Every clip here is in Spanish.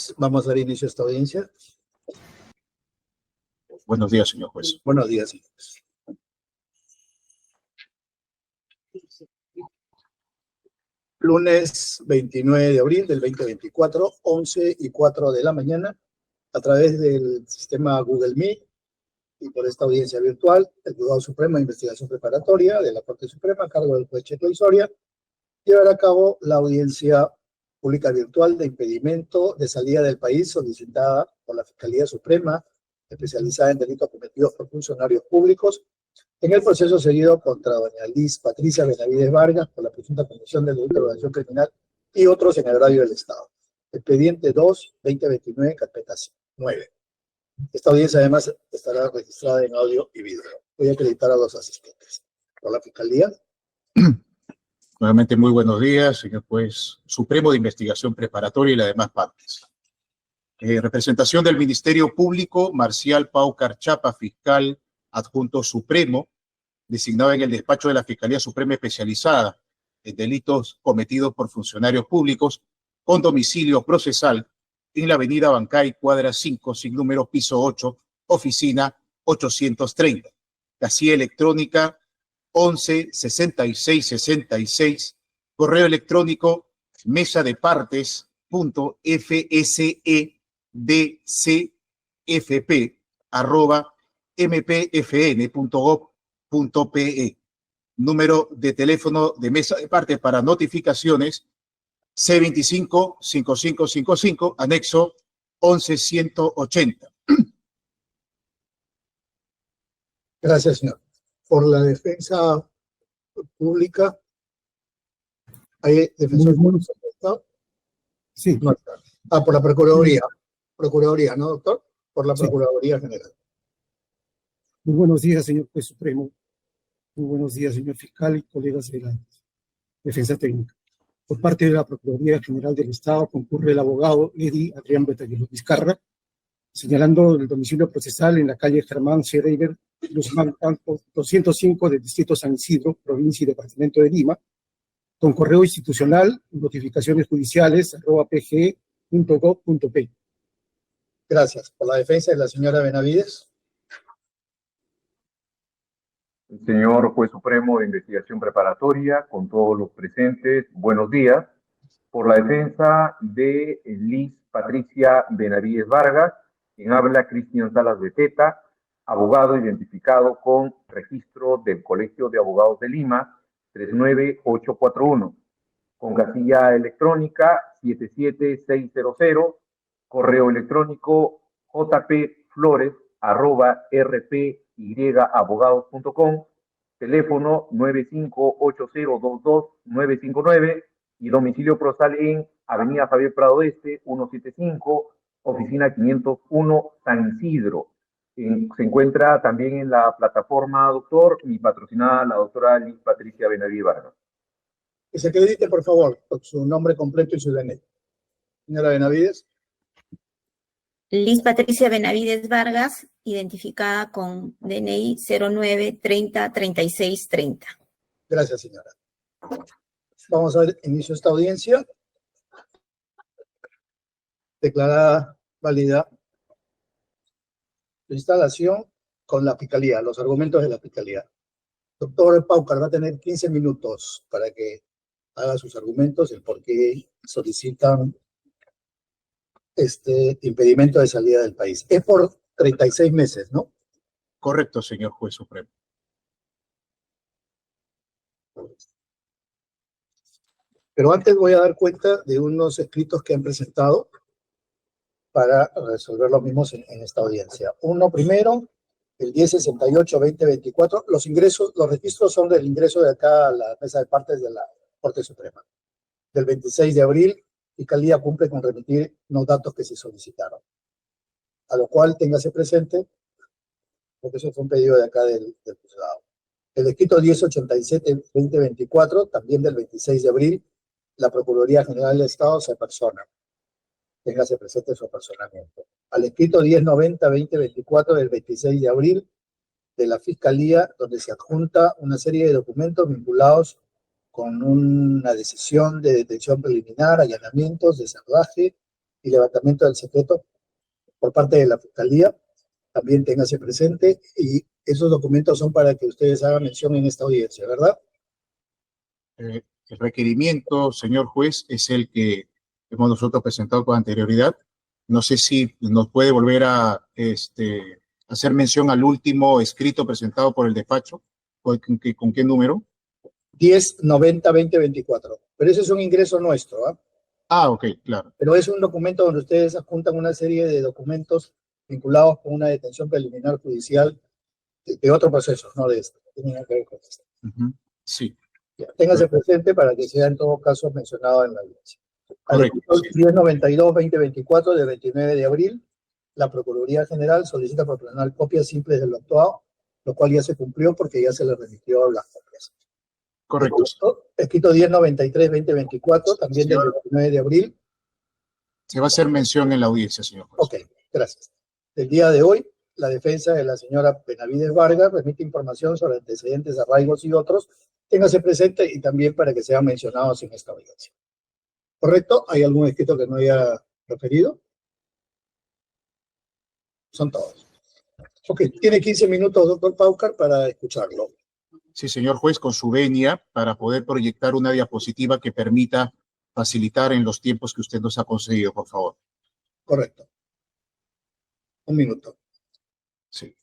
días. Vamos a dar inicio a esta audiencia. Buenos días, señor juez. Buenos días, señores. Lunes 29 de abril del 2024, 11:04 de la mañana, a través del sistema Google Meet y por esta audiencia virtual, el Juzgado Supremo de Investigación Preparatoria de la Corte Suprema, a cargo del juez Cheto Isoria, llevará a cabo la audiencia pública virtual de impedimento de salida del país solicitada por la Fiscalía Suprema, especializada en delitos cometidos por funcionarios públicos, en el proceso seguido contra doña Liz Patricia Benavides Vargas por la presunta comisión del delito de organización criminal y otros en agravio del Estado. Expediente 2-2029, carpeta 9. Esta audiencia además estará registrada en audio y video. Voy a acreditar a los asistentes. Por la Fiscalía. Nuevamente, muy buenos días, señor juez supremo de investigación preparatoria y las demás partes. Representación del Ministerio Público, Marcial Paucar Chapa, fiscal adjunto supremo, designado en el despacho de la Fiscalía Suprema Especializada en delitos cometidos por funcionarios públicos, con domicilio procesal en la avenida Bancay, cuadra 5, sin número, piso 8, oficina 830. Casilla electrónica 116666, correo electrónico mesadeparte.fscdcfp@mpfn.gov.pe. Número de teléfono de mesa de parte para notificaciones C25-5555, anexo 11180. Gracias, señor. Por la defensa pública, ¿hay defensor público? Sí. No está. Por la Procuraduría. Procuraduría, ¿no, doctor? Por la Sí. Procuraduría General. Muy buenos días, señor juez supremo. Muy buenos días, señor fiscal y colegas de la defensa técnica. Por parte de la Procuraduría General del Estado concurre el abogado Eddie Adrián Betallero Vizcarra, señalando el domicilio procesal en la calle Germán Schreiber, Guzmán Campos, 205 del Distrito San Isidro, provincia y departamento de Lima, con correo institucional, notificaciones judiciales, @pg.gov.p. Gracias. Por la defensa de la señora Benavides. Señor juez supremo de investigación preparatoria, con todos los presentes, buenos días. Por la defensa de Liz Patricia Benavides Vargas, quien habla Cristian Salas Beteta, abogado identificado con registro del Colegio de Abogados de Lima 39841, con casilla electrónica 77600, correo electrónico jpflores@rpyabogados.com, teléfono 958022-959 y domicilio procesal en Avenida Javier Prado Este, 175, oficina 501, San Isidro. Se encuentra también en la plataforma, doctor, y patrocinada la doctora Liz Patricia Benavides Vargas. Que se acredite, por favor, con su nombre completo y su DNI. Señora Benavides. Liz Patricia Benavides Vargas, identificada con DNI 09303630. Gracias, señora. Vamos a dar inicio a esta audiencia. Declarada válida la instalación con la Fiscalía, los argumentos de la Fiscalía. Doctor Paucar va a tener 15 minutos para que haga sus argumentos, el por qué solicitan este impedimento de salida del país. Es por 36 meses, ¿no? Correcto, señor juez supremo. Pero antes voy a dar cuenta de unos escritos que han presentado para resolver los mismos en esta audiencia. Uno primero, el 1068-2024, los registros son del ingreso de acá a la mesa de partes de la Corte Suprema. Del 26 de abril, Fiscalía cumple con remitir los datos que se solicitaron. A lo cual téngase presente, porque eso fue un pedido de acá del juzgado. El escrito 1087-2024, también del 26 de abril, la Procuraduría General del Estado se apersona. Téngase presente su apersonamiento. Al escrito 1090-2024 del 26 de abril de la Fiscalía, donde se adjunta una serie de documentos vinculados con una decisión de detención preliminar, allanamientos, desalvaje y levantamiento del secreto por parte de la Fiscalía. También téngase presente, y esos documentos son para que ustedes hagan mención en esta audiencia, ¿verdad? El requerimiento, señor juez, es el que hemos nosotros presentado con anterioridad. No sé si nos puede volver a hacer mención al último escrito presentado por el despacho. ¿Con qué número? 1090-2024. Pero ese es un ingreso nuestro, ¿ah? Ah, ok, claro. Pero es un documento donde ustedes adjuntan una serie de documentos vinculados con una detención preliminar judicial de otro proceso, no de esto. No tiene nada que ver con esto. Sí. Ya, téngase presente para que sea en todo caso mencionado en la audiencia. Correcto. Al 1092-2024 del 29 de abril, la Procuraduría General solicita proporcionar copias simples del actuado, lo cual ya se cumplió porque ya se le remitió las copias. Correcto. Escrito 1093-2024, también del 29 de abril. Se va a hacer mención en la audiencia, señor juez. Ok, gracias. El día de hoy, la defensa de la señora Benavides Vargas remite información sobre antecedentes, arraigos y otros. Téngase presente y también para que sean mencionados en esta audiencia. ¿Correcto? ¿Hay algún escrito que no haya referido? Son todos. Ok, tiene 15 minutos, doctor Paucar, para escucharlo. Sí, señor juez, con su venia, para poder proyectar una diapositiva que permita facilitar en los tiempos que usted nos ha concedido, por favor. Correcto. Un minuto. Sí.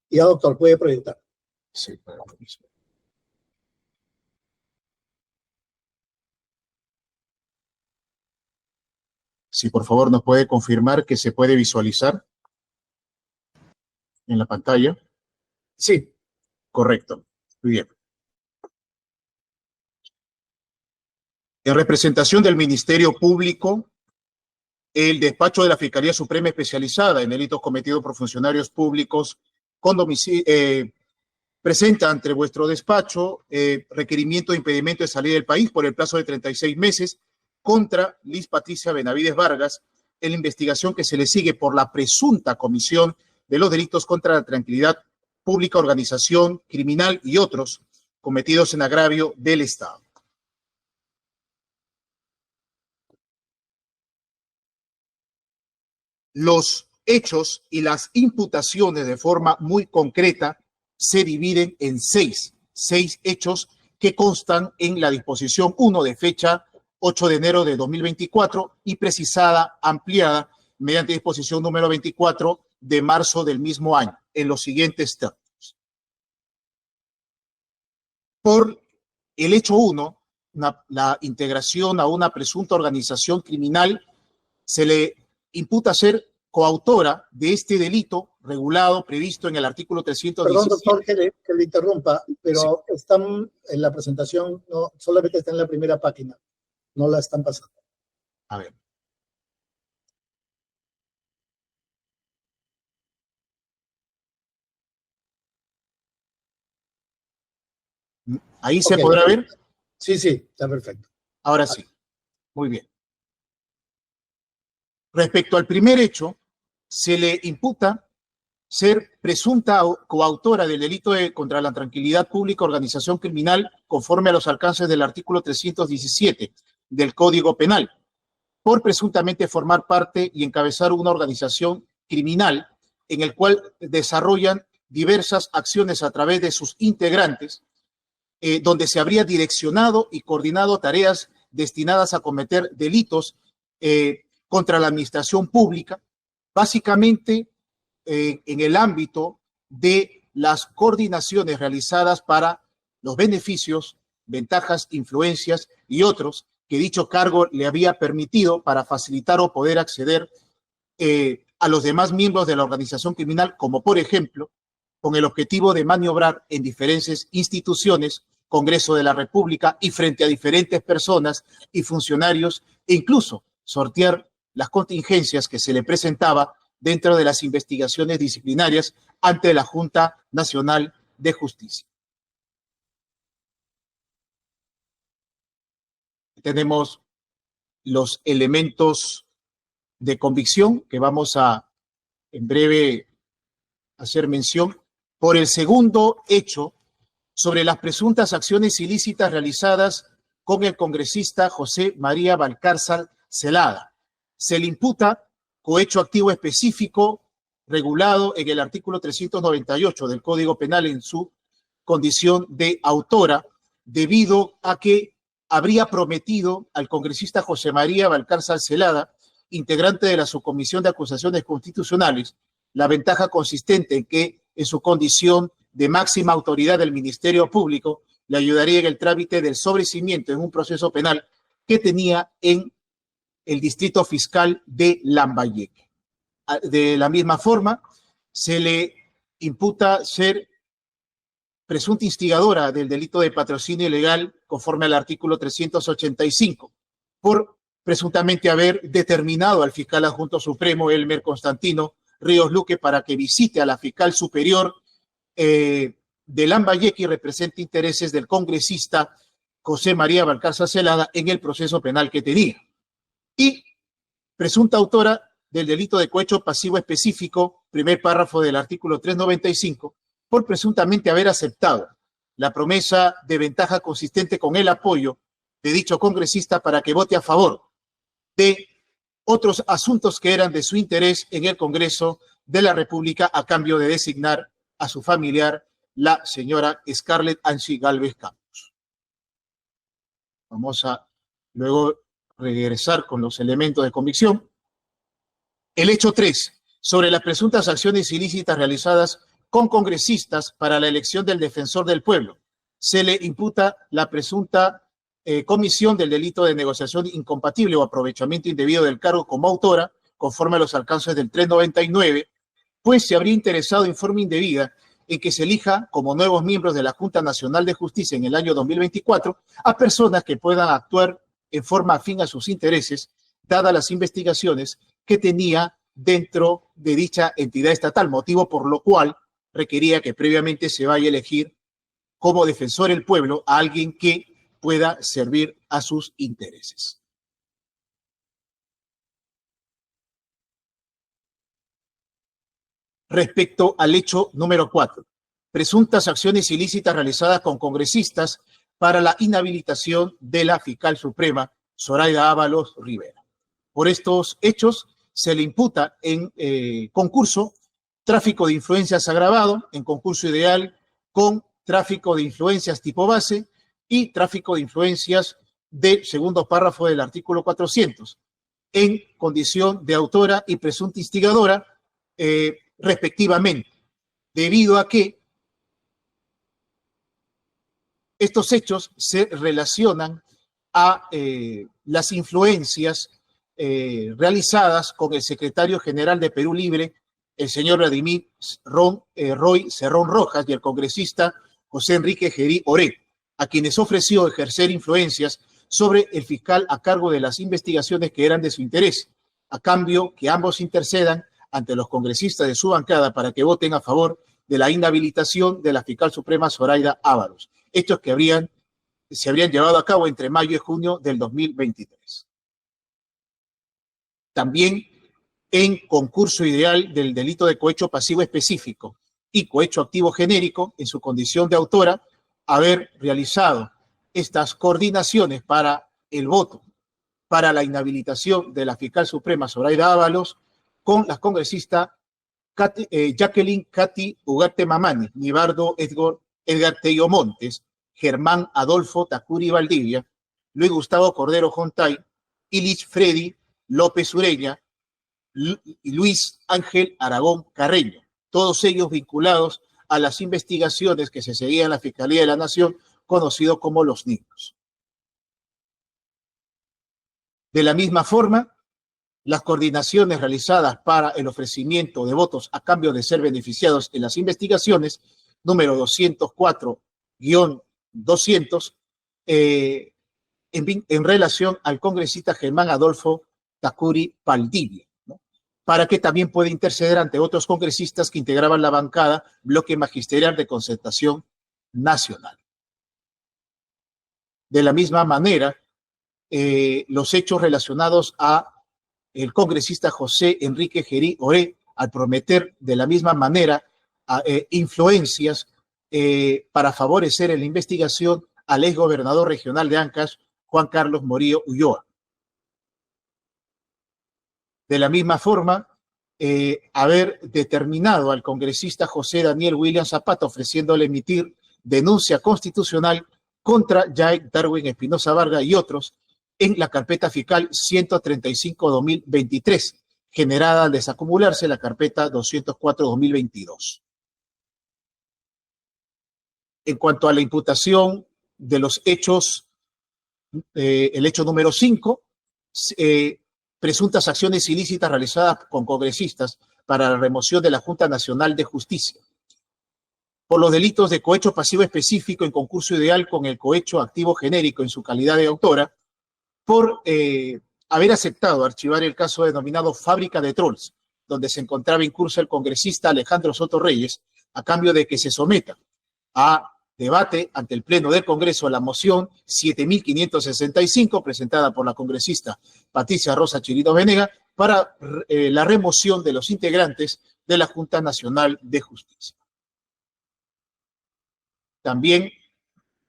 Ya, doctor, puede proyectar. Sí, permiso. Si por favor nos puede confirmar que se puede visualizar en la pantalla. Sí. Correcto. Muy bien. En representación del Ministerio Público, el despacho de la Fiscalía Suprema Especializada en Delitos Cometidos por Funcionarios Públicos con domicilio presenta ante vuestro despacho requerimiento de impedimento de salida del país por el plazo de 36 meses contra Liz Patricia Benavides Vargas en la investigación que se le sigue por la presunta comisión de los delitos contra la tranquilidad pública, organización criminal y otros cometidos en agravio del Estado. Los hechos y las imputaciones de forma muy concreta se dividen en seis hechos que constan en la disposición 1 de fecha 8 de enero de 2024 y precisada, ampliada mediante disposición número 24 de marzo del mismo año, en los siguientes términos. Por el hecho 1, la integración a una presunta organización criminal, se le imputa ser coautora de este delito regulado, previsto en el artículo 317. Perdón, doctor, que le interrumpa, pero sí, están en la presentación, no, solamente está en la primera página, no la están pasando. A ver. ¿Ahí se podrá ver? Sí, sí, está perfecto. Ahora sí. Muy bien. Respecto al primer hecho, se le imputa ser presunta coautora del delito contra la tranquilidad pública, organización criminal, conforme a los alcances del artículo 317 del Código Penal, por presuntamente formar parte y encabezar una organización criminal en el cual desarrollan diversas acciones a través de sus integrantes, donde se habría direccionado y coordinado tareas destinadas a cometer delitos contra la administración pública, básicamente en el ámbito de las coordinaciones realizadas para los beneficios, ventajas, influencias y otros que dicho cargo le había permitido para facilitar o poder acceder a los demás miembros de la organización criminal, como por ejemplo, con el objetivo de maniobrar en diferentes instituciones, Congreso de la República y frente a diferentes personas y funcionarios, e incluso sortear las contingencias que se le presentaba dentro de las investigaciones disciplinarias ante la Junta Nacional de Justicia. Tenemos los elementos de convicción que vamos a en breve hacer mención. Por el segundo hecho, sobre las presuntas acciones ilícitas realizadas con el congresista José María Valcárcel Celada. Se le imputa cohecho activo específico regulado en el artículo 398 del Código Penal en su condición de autora, debido a que habría prometido al congresista José María Valcárcel Celada, integrante de la Subcomisión de Acusaciones Constitucionales, la ventaja consistente en que, en su condición de máxima autoridad del Ministerio Público, le ayudaría en el trámite del sobreseimiento en un proceso penal que tenía en el distrito fiscal de Lambayeque. De la misma forma, se le imputa ser presunta instigadora del delito de patrocinio ilegal conforme al artículo 385, por presuntamente haber determinado al fiscal adjunto supremo Elmer Constantino Ríos Luque para que visite a la fiscal superior de Lambayeque y represente intereses del congresista José María Valcárcel Celada en el proceso penal que tenía. Y presunta autora del delito de cohecho pasivo específico, primer párrafo del artículo 395, por presuntamente haber aceptado la promesa de ventaja consistente con el apoyo de dicho congresista para que vote a favor de otros asuntos que eran de su interés en el Congreso de la República a cambio de designar a su familiar, la señora Scarlett Anchi Gálvez Campos. Vamos a luego regresar con los elementos de convicción. El hecho 3, sobre las presuntas acciones ilícitas realizadas con congresistas para la elección del defensor del pueblo. Se le imputa la presunta comisión del delito de negociación incompatible o aprovechamiento indebido del cargo como autora, conforme a los alcances del 399, pues se habría interesado en forma indebida en que se elija como nuevos miembros de la Junta Nacional de Justicia en el año 2024 a personas que puedan actuar en forma afín a sus intereses, dadas las investigaciones que tenía dentro de dicha entidad estatal, motivo por lo cual requería que previamente se vaya a elegir como defensor del pueblo a alguien que pueda servir a sus intereses. Respecto al hecho número 4, presuntas acciones ilícitas realizadas con congresistas para la inhabilitación de la fiscal suprema, Zoraida Ábalos Rivera. Por estos hechos se le imputa en concurso tráfico de influencias agravado, en concurso ideal con tráfico de influencias tipo base y tráfico de influencias del segundo párrafo del artículo 400, en condición de autora y presunta instigadora, respectivamente, debido a que estos hechos se relacionan a las influencias realizadas con el secretario general de Perú Libre, el señor Vladimir Roy Cerrón Rojas, y el congresista José Enrique Gerí Oré, a quienes ofreció ejercer influencias sobre el fiscal a cargo de las investigaciones que eran de su interés, a cambio que ambos intercedan ante los congresistas de su bancada para que voten a favor de la inhabilitación de la fiscal suprema Zoraida Ábalos, hechos que se habrían llevado a cabo entre mayo y junio del 2023. También en concurso ideal del delito de cohecho pasivo específico y cohecho activo genérico, en su condición de autora, haber realizado estas coordinaciones para el voto para la inhabilitación de la fiscal suprema Zoraida Ábalos con la congresista Jacqueline Katy Ugarte Mamani, Nibardo Edgar Tello Montes, Germán Adolfo Tacuri Valdivia, Luis Gustavo Cordero Jontay, Ilich Freddy López Ureña y Luis Ángel Aragón Carreño, todos ellos vinculados a las investigaciones que se seguían en la Fiscalía de la Nación, conocido como los Niños. De la misma forma, las coordinaciones realizadas para el ofrecimiento de votos a cambio de ser beneficiados en las investigaciones, número 204-200, en relación al congresista Germán Adolfo Tacuri Valdivia, ¿no?, para que también pueda interceder ante otros congresistas que integraban la bancada Bloque Magisterial de Concertación Nacional. De la misma manera, los hechos relacionados a el congresista José Enrique Gerí Oré, al prometer de la misma manera influencias para favorecer en la investigación al exgobernador regional de Ancash, Juan Carlos Morillo Ulloa. De la misma forma, haber determinado al congresista José Daniel William Zapata ofreciéndole emitir denuncia constitucional contra Jack Darwin Espinosa Vargas y otros en la carpeta fiscal 135-2023, generada al desacumularse la carpeta 204-2022. En cuanto a la imputación de los hechos, el hecho número 5, presuntas acciones ilícitas realizadas con congresistas para la remoción de la Junta Nacional de Justicia, por los delitos de cohecho pasivo específico en concurso ideal con el cohecho activo genérico en su calidad de autora, por haber aceptado archivar el caso denominado Fábrica de Trolls, donde se encontraba incurso el congresista Alejandro Soto Reyes, a cambio de que se someta a debate ante el Pleno del Congreso la moción 7565 presentada por la congresista Patricia Rosa Chirinos Venegas para la remoción de los integrantes de la Junta Nacional de Justicia. También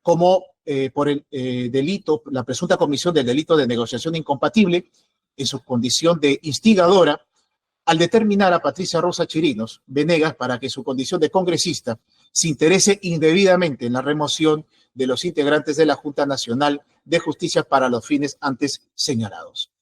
como por el delito, la presunta comisión del delito de negociación incompatible en su condición de instigadora, al determinar a Patricia Rosa Chirinos Venegas para que su condición de congresista se interese indebidamente en la remoción de los integrantes de la Junta Nacional de Justicia para los fines antes señalados.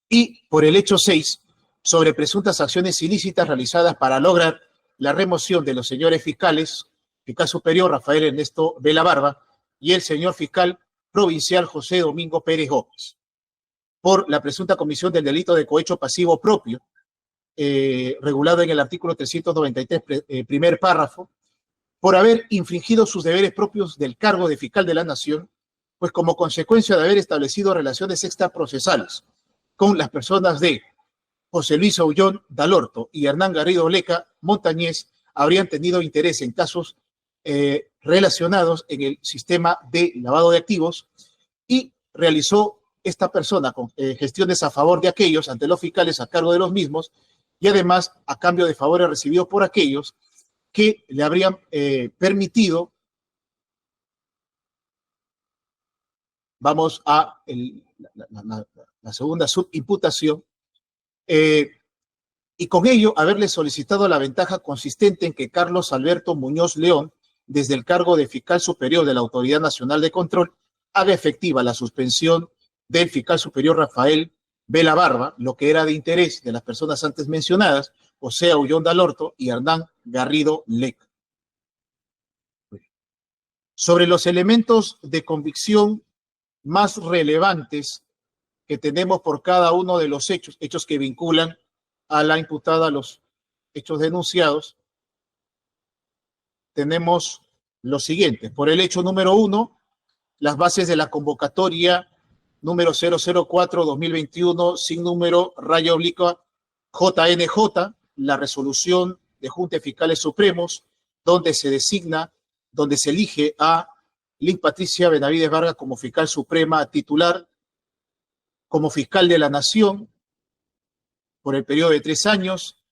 Y por el hecho 6, sobre presuntas acciones ilícitas realizadas para lograr la remoción de los señores fiscales, fiscal superior Rafael Ernesto Vela Barba y el señor fiscal provincial José Domingo Pérez Gómez, por la presunta comisión del delito de cohecho pasivo propio, regulado en el artículo 393, primer párrafo, por haber infringido sus deberes propios del cargo de fiscal de la Nación, pues como consecuencia de haber establecido relaciones extraprocesales con las personas de José Luis Aullón Dalorto y Hernán Garrido Leca Montañez, habrían tenido interés en casos relacionados en el sistema de lavado de activos y realizó esta persona con gestiones a favor de aquellos ante los fiscales a cargo de los mismos y además a cambio de favores recibidos por aquellos que le habrían permitido, vamos a la segunda subimputación, y con ello haberle solicitado la ventaja consistente en que Carlos Alberto Muñoz León, desde el cargo de fiscal superior de la Autoridad Nacional de Control, haga efectiva la suspensión del fiscal superior Rafael Vela Barba, lo que era de interés de las personas antes mencionadas, José Aullón Dalorto y Hernán Garrido Leca. Sobre los elementos de convicción más relevantes que tenemos por cada uno de los hechos que vinculan a la imputada a los hechos denunciados, tenemos los siguientes. Por el hecho número 1, las bases de la convocatoria número 004-2021, sin número, raya oblicua, JNJ, la resolución de Junta de Fiscales Supremos, donde se designa, donde se elige a Liz Patricia Benavides Vargas como fiscal suprema titular, como fiscal de la Nación, por el periodo de 3 años,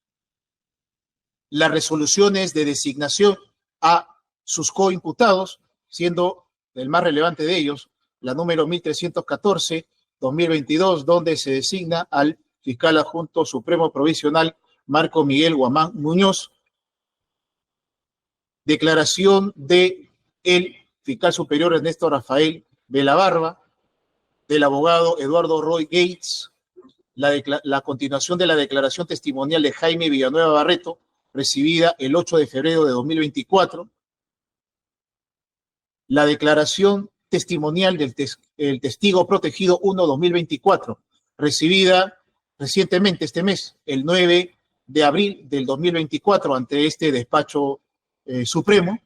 las resoluciones de designación a sus coimputados, siendo el más relevante de ellos la número 1314-2022, donde se designa al fiscal adjunto supremo provisional Marco Miguel Guamán Muñoz, declaración de el fiscal superior Ernesto Rafael Vela Barba, del abogado Eduardo Roy Gates, la continuación de la declaración testimonial de Jaime Villanueva Barreto, recibida el 8 de febrero de 2024, la declaración testimonial del testigo protegido 1-2024, recibida recientemente este mes, el 9 de abril del 2024, ante este despacho supremo,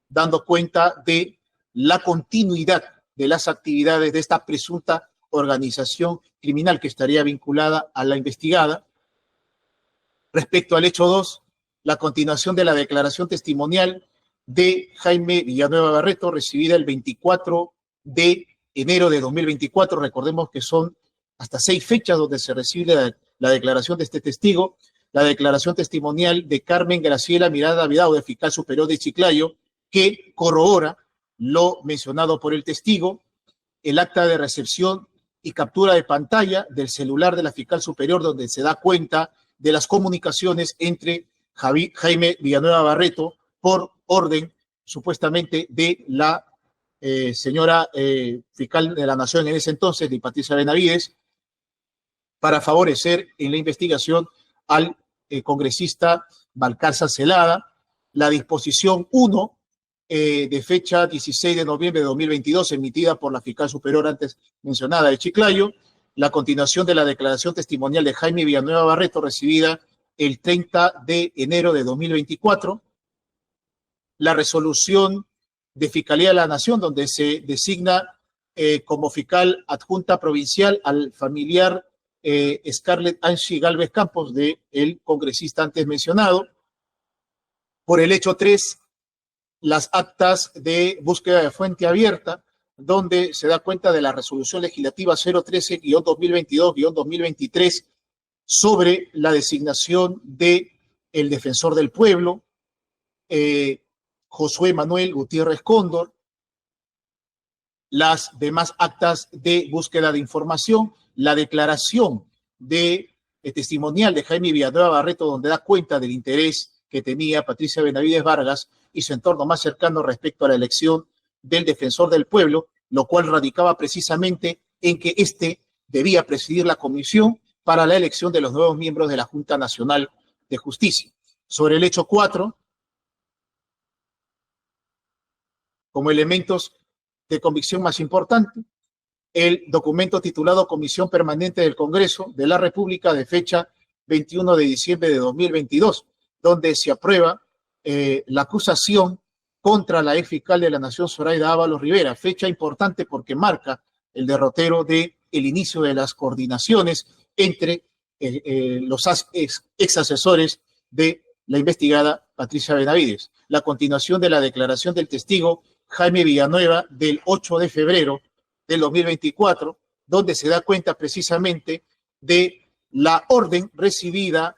dando cuenta de la continuidad de las actividades de esta presunta organización criminal que estaría vinculada a la investigada. Respecto al hecho 2, la continuación de la declaración testimonial de Jaime Villanueva Barreto, recibida el 24 de enero de 2024. Recordemos que son hasta 6 fechas donde se recibe la declaración de este testigo. La declaración testimonial de Carmen Graciela Miranda Vidal, fiscal superior de Chiclayo, que corrobora lo mencionado por el testigo, el acta de recepción y captura de pantalla del celular de la fiscal superior, donde se da cuenta de las comunicaciones entre Jaime Villanueva Barreto por orden supuestamente de la señora fiscal de la Nación en ese entonces, de Patricia Benavides, para favorecer en la investigación al congresista Balcarza Celada. La disposición 1 de fecha 16 de noviembre de 2022, emitida por la fiscal superior antes mencionada de Chiclayo, la continuación de la declaración testimonial de Jaime Villanueva Barreto, recibida el 30 de enero de 2024, la resolución de Fiscalía de la Nación, donde se designa como fiscal adjunta provincial al familiar Scarlett Angie Galvez Campos, del congresista antes mencionado. Por el hecho 3, las actas de búsqueda de fuente abierta, donde se da cuenta de la resolución legislativa 013-2022-2023 sobre la designación de el defensor del pueblo, Josué Manuel Gutiérrez Cóndor, las demás actas de búsqueda de información, la declaración de testimonial de Jaime Villanueva Barreto, donde da cuenta del interés que tenía Patricia Benavides Vargas y su entorno más cercano respecto a la elección del defensor del pueblo, lo cual radicaba precisamente en que éste debía presidir la comisión para la elección de los nuevos miembros de la Junta Nacional de Justicia. Sobre el hecho 4, como elementos de convicción más importante, el documento titulado Comisión Permanente del Congreso de la República de fecha 21 de diciembre de 2022, donde se aprueba la acusación contra la ex fiscal de la Nación, Zoraida Ábalos Rivera, fecha importante porque marca el derrotero del inicio de las coordinaciones entre los ex asesores de la investigada Patricia Benavides. La continuación de la declaración del testigo Jaime Villanueva del 8 de febrero del 2024, donde se da cuenta precisamente de la orden recibida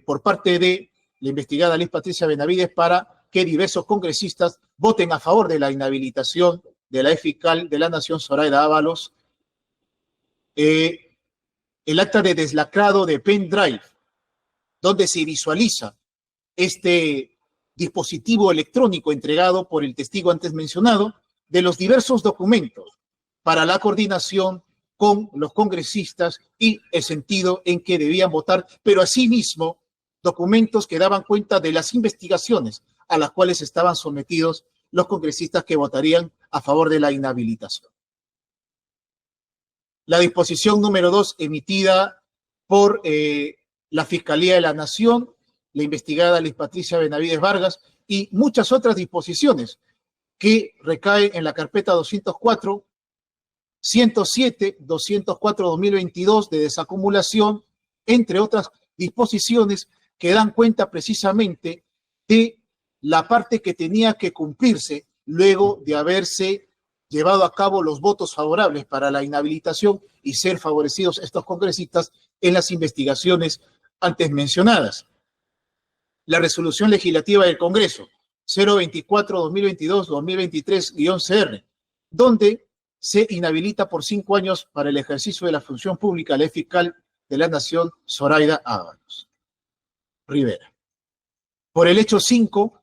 por parte de la investigada Liz Patricia Benavides para que diversos congresistas voten a favor de la inhabilitación de la ex fiscal de la Nación, Zoraida Ábalos. El acta de deslacrado de pendrive, donde se visualiza este dispositivo electrónico entregado por el testigo antes mencionado, de los diversos documentos para la coordinación con los congresistas y el sentido en que debían votar, pero asimismo documentos que daban cuenta de las investigaciones a las cuales estaban sometidos los congresistas que votarían a favor de la inhabilitación. La disposición número 2, emitida por la Fiscalía de la Nación, la investigada Liz Patricia Benavides Vargas y muchas otras disposiciones que recaen en la carpeta 204, 107, 204-2022 de desacumulación, entre otras disposiciones que dan cuenta precisamente de la parte que tenía que cumplirse luego de haberse llevado a cabo los votos favorables para la inhabilitación y ser favorecidos estos congresistas en las investigaciones antes mencionadas. La resolución legislativa del Congreso 024-2022-2023-CR, donde se inhabilita por 5 años para el ejercicio de la función pública la ex fiscal de la Nación, Zoraida Ábalos Rivera. Por el hecho 5,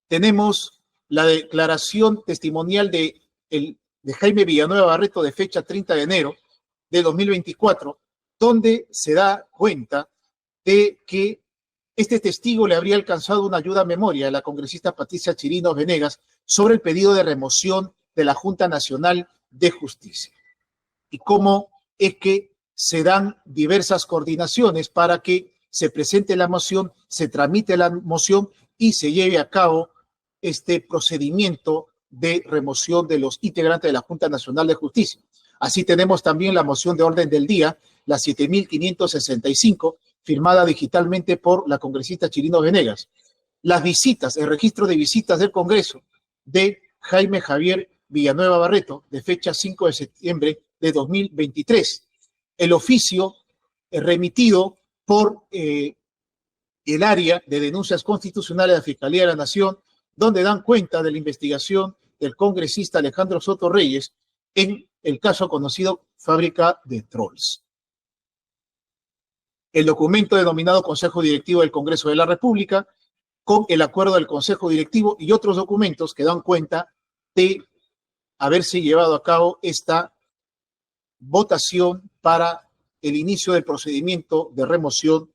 tenemos la declaración testimonial de Jaime Villanueva Barreto de fecha 30 de enero de 2024, donde se da cuenta de que este testigo le habría alcanzado una ayuda a memoria a la congresista Patricia Chirinos Venegas sobre el pedido de remoción de la Junta Nacional de Justicia y cómo es que se dan diversas coordinaciones para que se presente la moción, se tramite la moción y se lleve a cabo este procedimiento de remoción de los integrantes de la Junta Nacional de Justicia. Así tenemos también la moción de orden del día, la 7565, firmada digitalmente por la congresista Chirinos Venegas. Las visitas, el registro de visitas del Congreso de Jaime Javier Villanueva Barreto, de fecha 5 de septiembre de 2023. El oficio remitido por el área de denuncias constitucionales de la Fiscalía de la Nación, donde dan cuenta de la investigación del congresista Alejandro Soto Reyes en el caso conocido Fábrica de Trolls. El documento denominado Consejo Directivo del Congreso de la República, con el acuerdo del Consejo Directivo y otros documentos que dan cuenta de haberse llevado a cabo esta votación para el inicio del procedimiento de remoción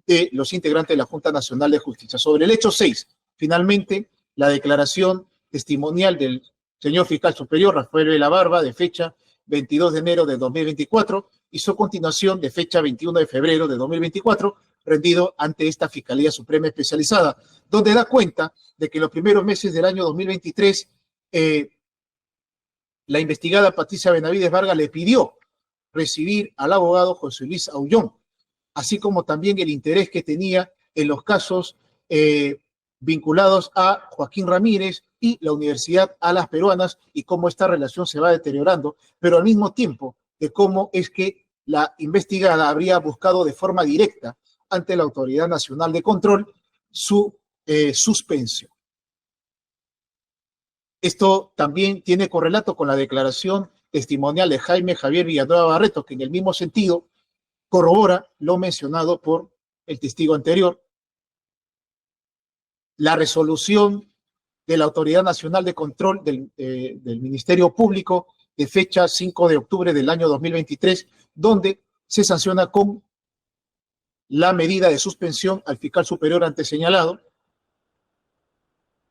de los integrantes de la Junta Nacional de Justicia. Sobre el hecho 6, finalmente, la declaración testimonial del señor fiscal superior Rafael Vela Barba, de fecha 22 de enero de 2024, y su continuación de fecha 21 de febrero de 2024, rendido ante esta Fiscalía Suprema Especializada, donde da cuenta de que en los primeros meses del año 2023, la investigada Patricia Benavides Vargas le pidió recibir al abogado José Luis Aullón, así como también el interés que tenía en los casos vinculados a Joaquín Ramírez y la Universidad Alas Peruanas, y cómo esta relación se va deteriorando, pero al mismo tiempo de cómo es que la investigada habría buscado de forma directa ante la Autoridad Nacional de Control su suspensión. Esto también tiene correlato con la declaración testimonial de Jaime Javier Villanueva Barreto, que en el mismo sentido corrobora lo mencionado por el testigo anterior. La resolución de la Autoridad Nacional de Control del Ministerio Público de fecha 5 de octubre del año 2023, donde se sanciona con la medida de suspensión al fiscal superior antes señalado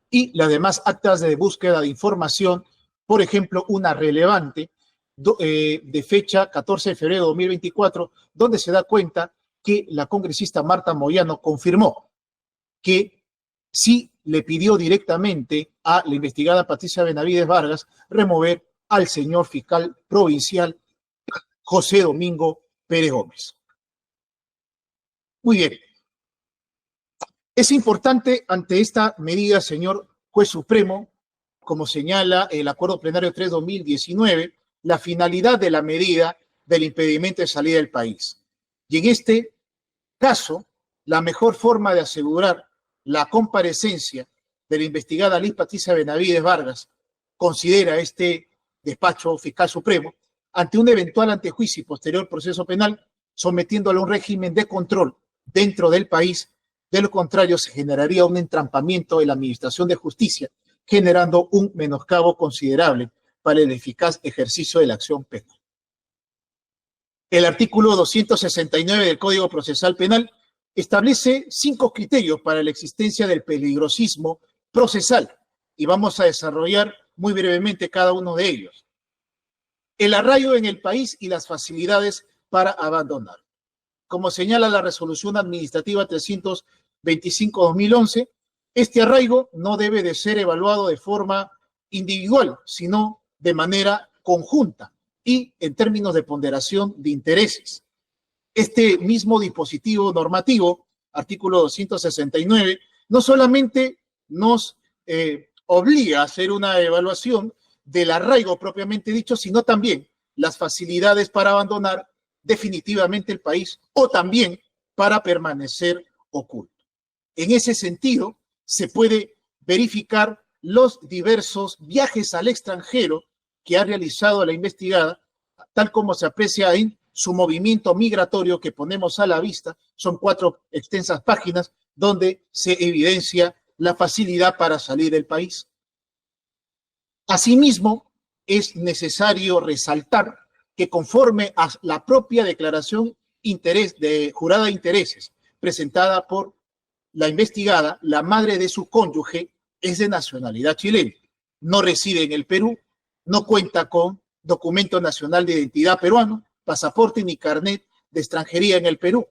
y las demás actas de búsqueda de información, por ejemplo, una relevante de fecha 14 de febrero de 2024, donde se da cuenta que la congresista Marta Moyano confirmó que sí le pidió directamente a la investigada Patricia Benavides Vargas remover al señor fiscal provincial José Domingo Pérez Gómez. Muy bien. Es importante ante esta medida, señor juez supremo, como señala el Acuerdo Plenario 3/2019, la finalidad de la medida del impedimento de salida del país. Y en este caso, la mejor forma de asegurar la comparecencia de la investigada Liz Patricia Benavides Vargas, considera este despacho fiscal supremo, ante un eventual antejuicio y posterior proceso penal, sometiéndolo a un régimen de control dentro del país. De lo contrario, se generaría un entrampamiento en la administración de justicia, generando un menoscabo considerable para el eficaz ejercicio de la acción penal. El artículo 269 del Código Procesal Penal establece 5 criterios para la existencia del peligrosismo procesal y vamos a desarrollar muy brevemente cada uno de ellos. El arraigo en el país y las facilidades para abandonar. Como señala la resolución administrativa 325/2011, este arraigo no debe de ser evaluado de forma individual, sino de manera conjunta y en términos de ponderación de intereses. Este mismo dispositivo normativo, artículo 269, no solamente nos obliga a hacer una evaluación del arraigo propiamente dicho, sino también las facilidades para abandonar definitivamente el país o también para permanecer oculto. En ese sentido, se puede verificar los diversos viajes al extranjero que ha realizado la investigada, tal como se aprecia en su movimiento migratorio que ponemos a la vista. Son 4 extensas páginas donde se evidencia la facilidad para salir del país. Asimismo, es necesario resaltar que conforme a la propia declaración jurada de intereses presentada por la investigada, la madre de su cónyuge es de nacionalidad chilena, no reside en el Perú, no cuenta con documento nacional de identidad peruano, pasaporte ni carnet de extranjería en el Perú.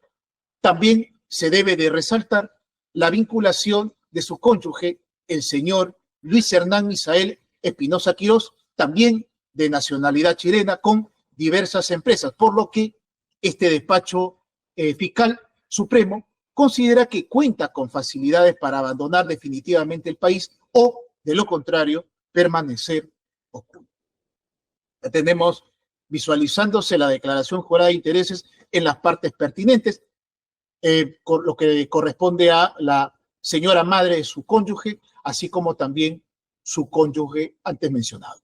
También se debe de resaltar la vinculación de su cónyuge, el señor Luis Hernán Misael Espinosa Quirós, también de nacionalidad chilena, con diversas empresas, por lo que este despacho fiscal supremo considera que cuenta con facilidades para abandonar definitivamente el país o, de lo contrario, permanecer oculto. Ya tenemos visualizándose la declaración jurada de intereses en las partes pertinentes, con lo que corresponde a la señora madre de su cónyuge, así como también su cónyuge antes mencionado.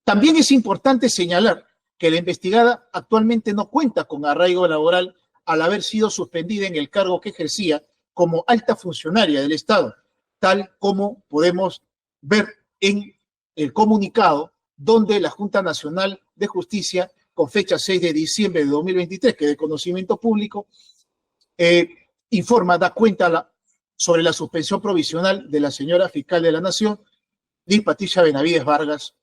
También es importante señalar que la investigada actualmente no cuenta con arraigo laboral al haber sido suspendida en el cargo que ejercía como alta funcionaria del Estado, tal como podemos ver en el comunicado donde la Junta Nacional de Justicia, con fecha 6 de diciembre de 2023, que es de conocimiento público, informa, da cuenta sobre la suspensión provisional de la señora fiscal de la Nación, Liz Patricia Benavides Vargas.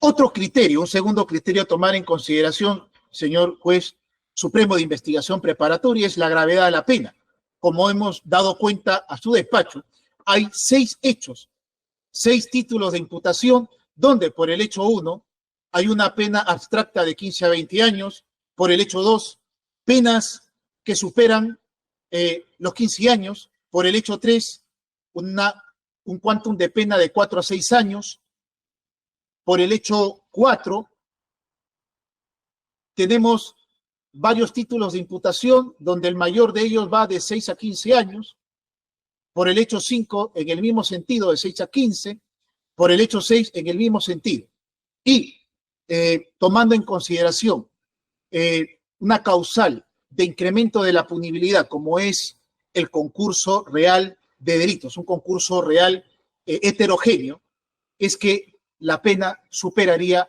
Otro criterio, un segundo criterio a tomar en consideración, señor juez supremo de investigación preparatoria, es la gravedad de la pena. Como hemos dado cuenta a su despacho, hay 6 hechos, 6 títulos de imputación, donde por el hecho 1 hay una pena abstracta de 15 a 20 años, por el hecho 2, penas que superan los 15 años, por el hecho 3, un quantum de pena de 4 a 6 años, por el hecho 4, tenemos varios títulos de imputación, donde el mayor de ellos va de 6 a 15 años, por el hecho 5 en el mismo sentido, de 6 a 15, por el hecho 6 en el mismo sentido. Y tomando en consideración una causal de incremento de la punibilidad, como es el concurso real de delitos, un concurso real heterogéneo, es que la pena superaría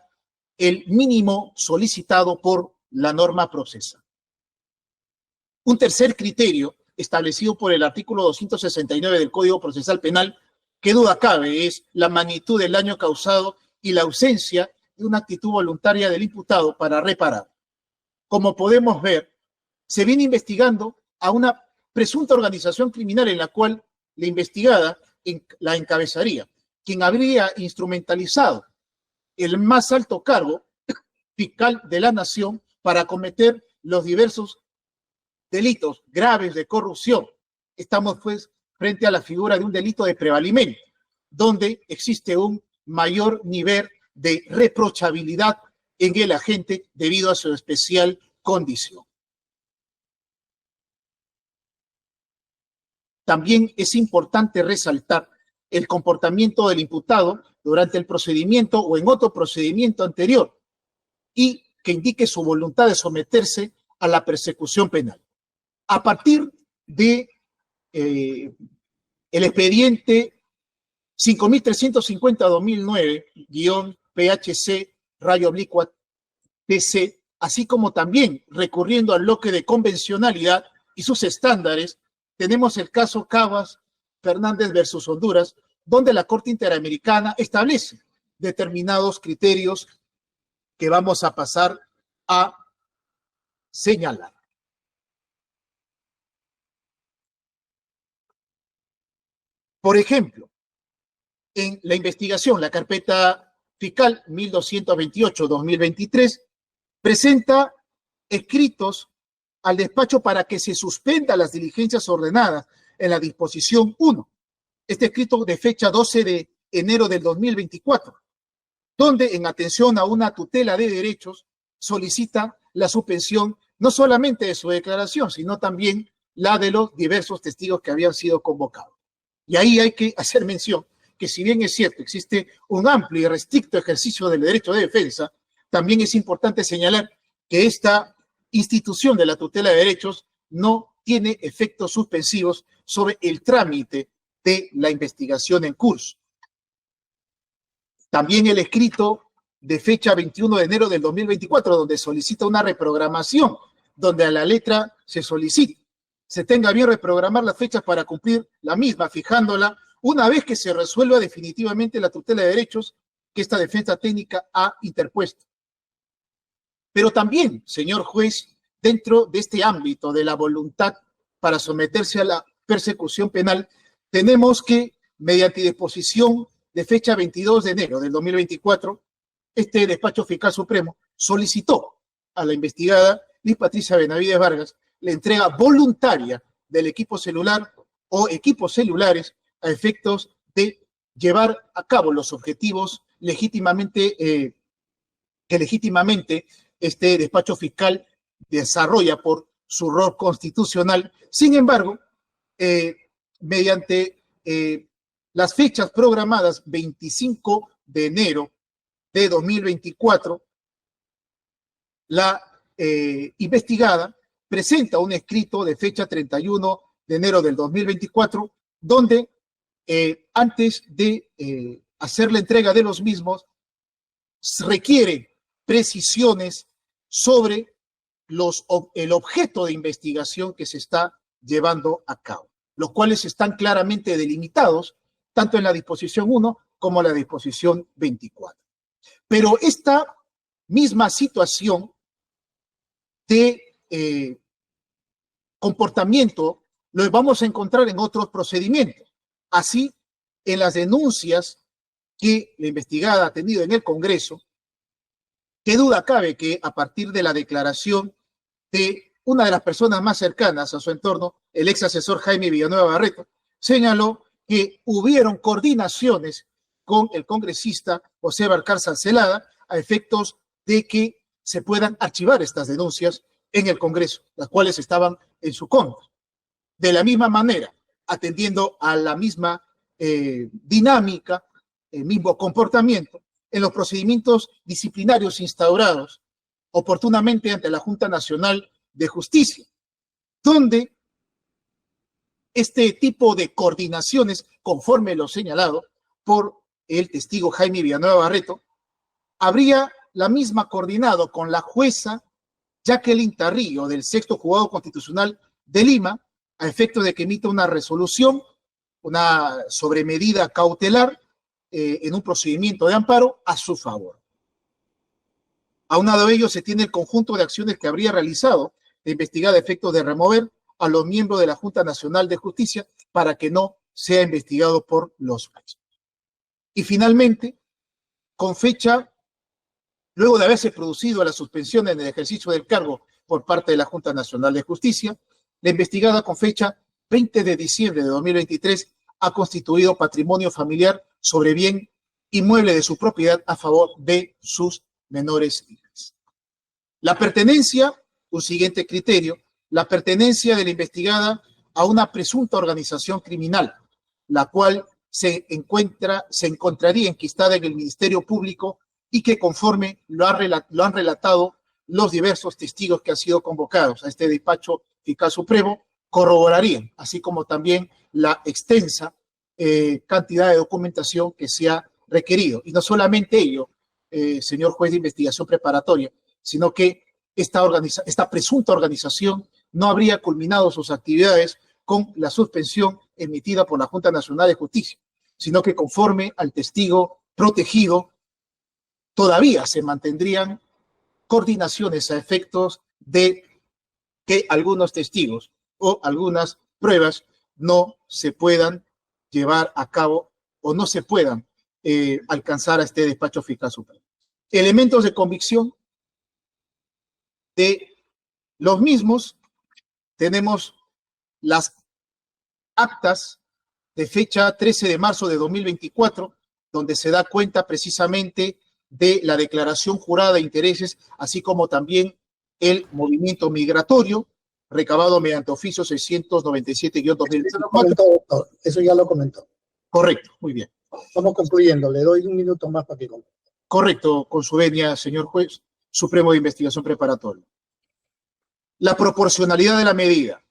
el mínimo solicitado por la norma procesal. Un tercer criterio establecido por el artículo 269 del Código Procesal Penal, que duda cabe, es la magnitud del daño causado y la ausencia de una actitud voluntaria del imputado para reparar. Como podemos ver, se viene investigando a una presunta organización criminal en la cual la investigada la encabezaría, quien habría instrumentalizado el más alto cargo fiscal de la Nación para cometer los diversos delitos graves de corrupción. Estamos pues frente a la figura de un delito de prevalimento, donde existe un mayor nivel de reprochabilidad en el agente debido a su especial condición. También es importante resaltar el comportamiento del imputado durante el procedimiento o en otro procedimiento anterior y que indique su voluntad de someterse a la persecución penal. A partir de el expediente 5350-2009-PHC-TC, así como también recurriendo al bloque de convencionalidad y sus estándares, tenemos el caso Cabas Fernández versus Honduras, donde la Corte Interamericana establece determinados criterios que vamos a pasar a señalar. Por ejemplo, en la investigación, la carpeta fiscal 1228-2023 presenta escritos al despacho para que se suspenda las diligencias ordenadas en la disposición 1. Este escrito de fecha 12 de enero del 2024, donde en atención a una tutela de derechos solicita la suspensión no solamente de su declaración, sino también la de los diversos testigos que habían sido convocados. Y ahí hay que hacer mención que si bien es cierto, existe un amplio y restricto ejercicio del derecho de defensa, también es importante señalar que esta institución de la tutela de derechos no tiene efectos suspensivos sobre el trámite de la investigación en curso. También el escrito de fecha 21 de enero del 2024, donde solicita una reprogramación, donde a la letra se solicita, se tenga bien reprogramar las fechas para cumplir la misma, fijándola una vez que se resuelva definitivamente la tutela de derechos que esta defensa técnica ha interpuesto. Pero también, señor juez, dentro de este ámbito de la voluntad para someterse a la persecución penal, tenemos que, mediante disposición de fecha 22 de enero del 2024, este despacho fiscal supremo solicitó a la investigada Liz Patricia Benavides Vargas la entrega voluntaria del equipo celular o equipos celulares a efectos de llevar a cabo los objetivos legítimamente que legítimamente este despacho fiscal desarrolla por su rol constitucional. Sin embargo, mediante las fechas programadas 25 de enero de 2024, la investigada presenta un escrito de fecha 31 de enero del 2024, donde antes de hacer la entrega de los mismos, requiere precisiones sobre el objeto de investigación que se está llevando a cabo, los cuales están claramente delimitados tanto en la disposición 1 como en la disposición 24. Pero esta misma situación de comportamiento lo vamos a encontrar en otros procedimientos. Así, en las denuncias que la investigada ha tenido en el Congreso, qué duda cabe que a partir de la declaración de una de las personas más cercanas a su entorno, el ex asesor Jaime Villanueva Barreto, señaló que hubieron coordinaciones con el congresista José Valcárcel Zelada a efectos de que se puedan archivar estas denuncias en el Congreso, las cuales estaban en su contra. De la misma manera, atendiendo a la misma dinámica, el mismo comportamiento, en los procedimientos disciplinarios instaurados oportunamente ante la Junta Nacional de Justicia, donde este tipo de coordinaciones, conforme lo señalado por el testigo Jaime Villanueva Barreto, habría la misma coordinado con la jueza Jacqueline Tarrillo del Sexto Juzgado Constitucional de Lima, a efecto de que emita una resolución, una sobremedida cautelar en un procedimiento de amparo a su favor. Aunado a ello, se tiene el conjunto de acciones que habría realizado la investigada a efecto de remover a los miembros de la Junta Nacional de Justicia para que no sea investigado por los hechos. Y finalmente, con fecha, luego de haberse producido la suspensión en el ejercicio del cargo por parte de la Junta Nacional de Justicia, la investigada con fecha 20 de diciembre de 2023 ha constituido patrimonio familiar sobre bien inmueble de su propiedad a favor de sus menores hijas. La pertenencia, un siguiente criterio, la pertenencia de la investigada a una presunta organización criminal, la cual se encontraría enquistada en el Ministerio Público y que conforme lo han relatado los diversos testigos que han sido convocados a este despacho fiscal supremo, corroborarían, así como también la extensa cantidad de documentación que se ha requerido. Y no solamente ello, señor juez de investigación preparatoria, sino que esta presunta organización no habría culminado sus actividades con la suspensión emitida por la Junta Nacional de Justicia, sino que conforme al testigo protegido, todavía se mantendrían coordinaciones a efectos de que algunos testigos o algunas pruebas no se puedan llevar a cabo o no se puedan alcanzar a este despacho fiscal supremo. Elementos de convicción de los mismos, tenemos las actas de fecha 13 de marzo de 2024, donde se da cuenta precisamente de la declaración jurada de intereses, así como también el movimiento migratorio recabado mediante oficio 697-2024. Eso ya lo comentó. Correcto, muy bien. Estamos concluyendo. Le doy un minuto más para que concluya. Correcto, con su venia, señor juez supremo de investigación preparatoria. La proporcionalidad de la medida.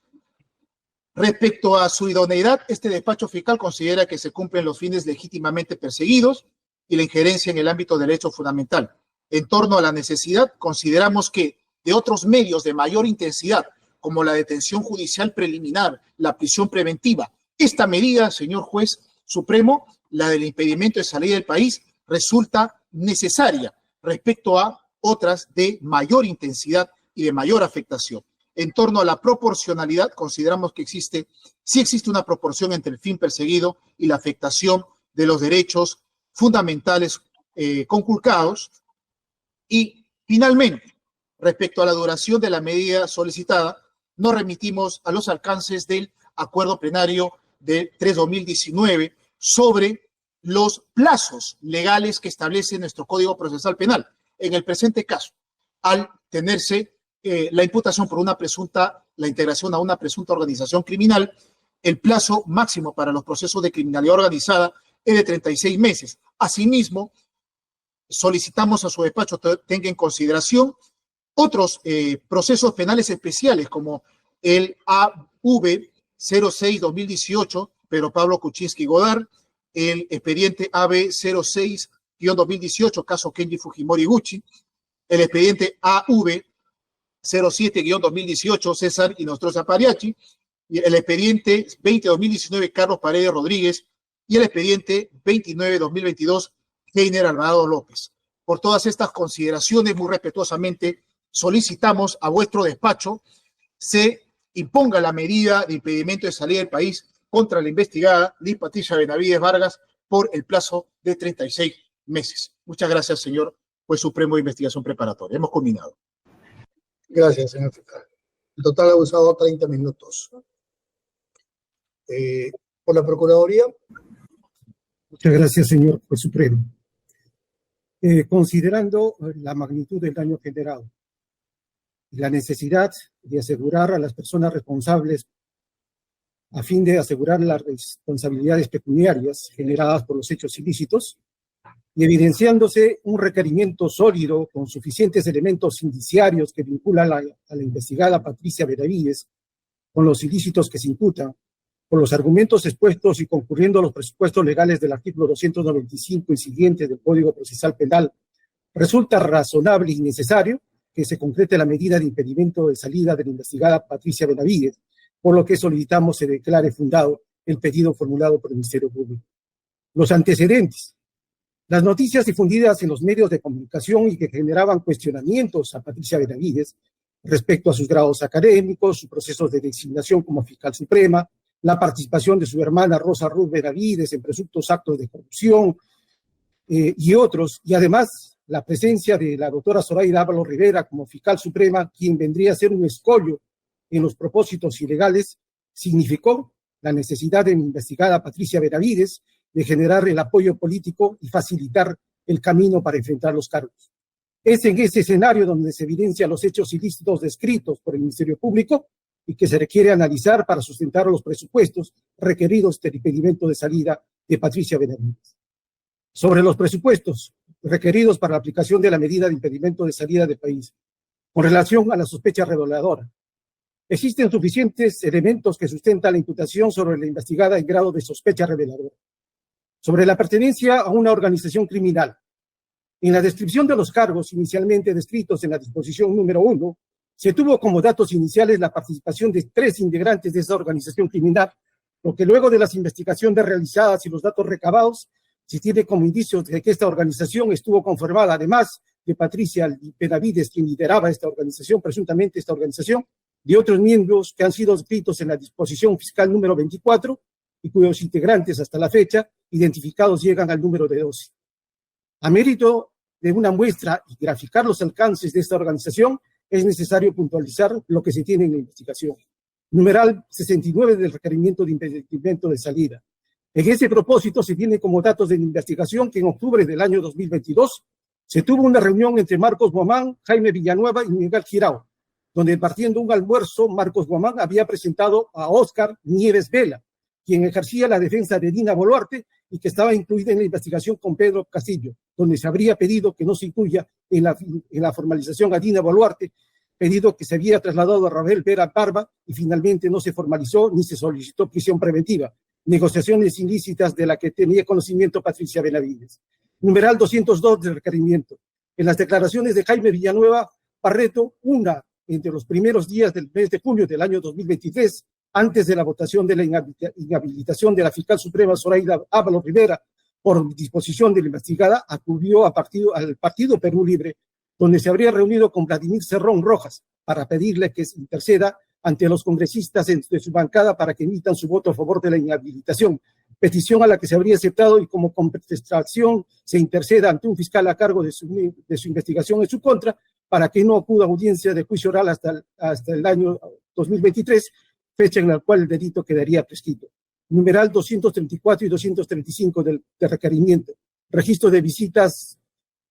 Respecto a su idoneidad, este despacho fiscal considera que se cumplen los fines legítimamente perseguidos y la injerencia en el ámbito del derecho fundamental. En torno a la necesidad, consideramos que de otros medios de mayor intensidad, como la detención judicial preliminar, la prisión preventiva, esta medida, señor juez supremo, la del impedimento de salida del país, resulta necesaria respecto a otras de mayor intensidad y de mayor afectación. En torno a la proporcionalidad, consideramos que sí existe una proporción entre el fin perseguido y la afectación de los derechos fundamentales conculcados. Y finalmente, respecto a la duración de la medida solicitada, nos remitimos a los alcances del acuerdo plenario de 3/2019 sobre los plazos legales que establece nuestro Código Procesal Penal. En el presente caso, al tenerse la imputación por la integración a una presunta organización criminal, el plazo máximo para los procesos de criminalidad organizada es de 36 meses. Asimismo, solicitamos a su despacho tenga en consideración otros procesos penales especiales, como el AV 06-2018, Pedro Pablo Kuczynski Godard, el expediente AB 06-2018, caso Kenji Fujimori Gucci, el expediente AV 07-2018, César Inostroza Pariachi, y el expediente 20-2019, Carlos Paredes Rodríguez, y el expediente 29-2022, Heiner Alvarado López. Por todas estas consideraciones, muy respetuosamente, solicitamos a vuestro despacho se imponga la medida de impedimento de salida del país contra la investigada Liz Patricia Benavides Vargas por el plazo de 36 meses. Muchas gracias, señor Juez Supremo de Investigación Preparatoria. Hemos culminado. Gracias, señor fiscal. En total ha usado 30 minutos. Por la Procuraduría. Muchas gracias, señor Juez Supremo. Considerando la magnitud del daño generado y la necesidad de asegurar a las personas responsables a fin de asegurar las responsabilidades pecuniarias generadas por los hechos ilícitos, y evidenciándose un requerimiento sólido con suficientes elementos indiciarios que vinculan a la investigada Patricia Benavides con los ilícitos que se imputan, por los argumentos expuestos y concurriendo a los presupuestos legales del artículo 295 y siguiente del Código Procesal Penal, resulta razonable y necesario que se concrete la medida de impedimento de salida de la investigada Patricia Benavides, por lo que solicitamos se declare fundado el pedido formulado por el Ministerio Público. Los antecedentes. Las noticias difundidas en los medios de comunicación y que generaban cuestionamientos a Patricia Benavides respecto a sus grados académicos, sus procesos de designación como fiscal suprema, la participación de su hermana Rosa Ruth Benavides en presuntos actos de corrupción y otros, y además la presencia de la doctora Zoraida Ábalos Rivera como fiscal suprema, quien vendría a ser un escollo en los propósitos ilegales, significó la necesidad de la investigada Patricia Benavides de generar el apoyo político y facilitar el camino para enfrentar los cargos. Es en ese escenario donde se evidencian los hechos ilícitos descritos por el Ministerio Público y que se requiere analizar para sustentar los presupuestos requeridos del impedimento de salida de Patricia Benavides. Sobre los presupuestos requeridos para la aplicación de la medida de impedimento de salida del país, con relación a la sospecha reveladora, existen suficientes elementos que sustentan la imputación sobre la investigada en grado de sospecha reveladora. Sobre la pertenencia a una organización criminal. En la descripción de los cargos inicialmente descritos en la disposición número 1, se tuvo como datos iniciales la participación de 3 integrantes de esa organización criminal, lo que luego de las investigaciones realizadas y los datos recabados, se tiene como indicios de que esta organización estuvo conformada, además de Patricia Benavides, quien lideraba esta organización, presuntamente esta organización, de otros miembros que han sido descritos en la disposición fiscal número 24 y cuyos integrantes hasta la fecha identificados llegan al número de 12. A mérito de una muestra y graficar los alcances de esta organización, es necesario puntualizar lo que se tiene en la investigación. Numeral 69 del requerimiento de impedimento de salida. En ese propósito se tiene como datos de la investigación que en octubre del año 2022 se tuvo una reunión entre Marcos Guamán, Jaime Villanueva y Miguel Girao, donde partiendo un almuerzo, Marcos Guamán había presentado a Óscar Nieves Vela, quien ejercía la defensa de Dina Boluarte y que estaba incluida en la investigación con Pedro Castillo, donde se habría pedido que no se incluya en la formalización a Dina Boluarte, pedido que se había trasladado a Rafael Vera Barba y finalmente no se formalizó ni se solicitó prisión preventiva, negociaciones ilícitas de la que tenía conocimiento Patricia Benavides. Numeral 202 del requerimiento. En las declaraciones de Jaime Villanueva Barreto, una entre los primeros días del mes de julio del año 2023, antes de la votación de la inhabilitación de la fiscal suprema Zoraida Ábalos Rivera por disposición de la investigada, acudió al partido Perú Libre, donde se habría reunido con Vladimir Cerrón Rojas para pedirle que se interceda ante los congresistas de su bancada para que emitan su voto a favor de la inhabilitación, petición a la que se habría aceptado y como contestación se interceda ante un fiscal a cargo de su investigación en su contra para que no acuda a audiencia de juicio oral hasta el año 2023, fecha en la cual el delito quedaría prescrito. Numeral 234 y 235 del requerimiento. Registro de visitas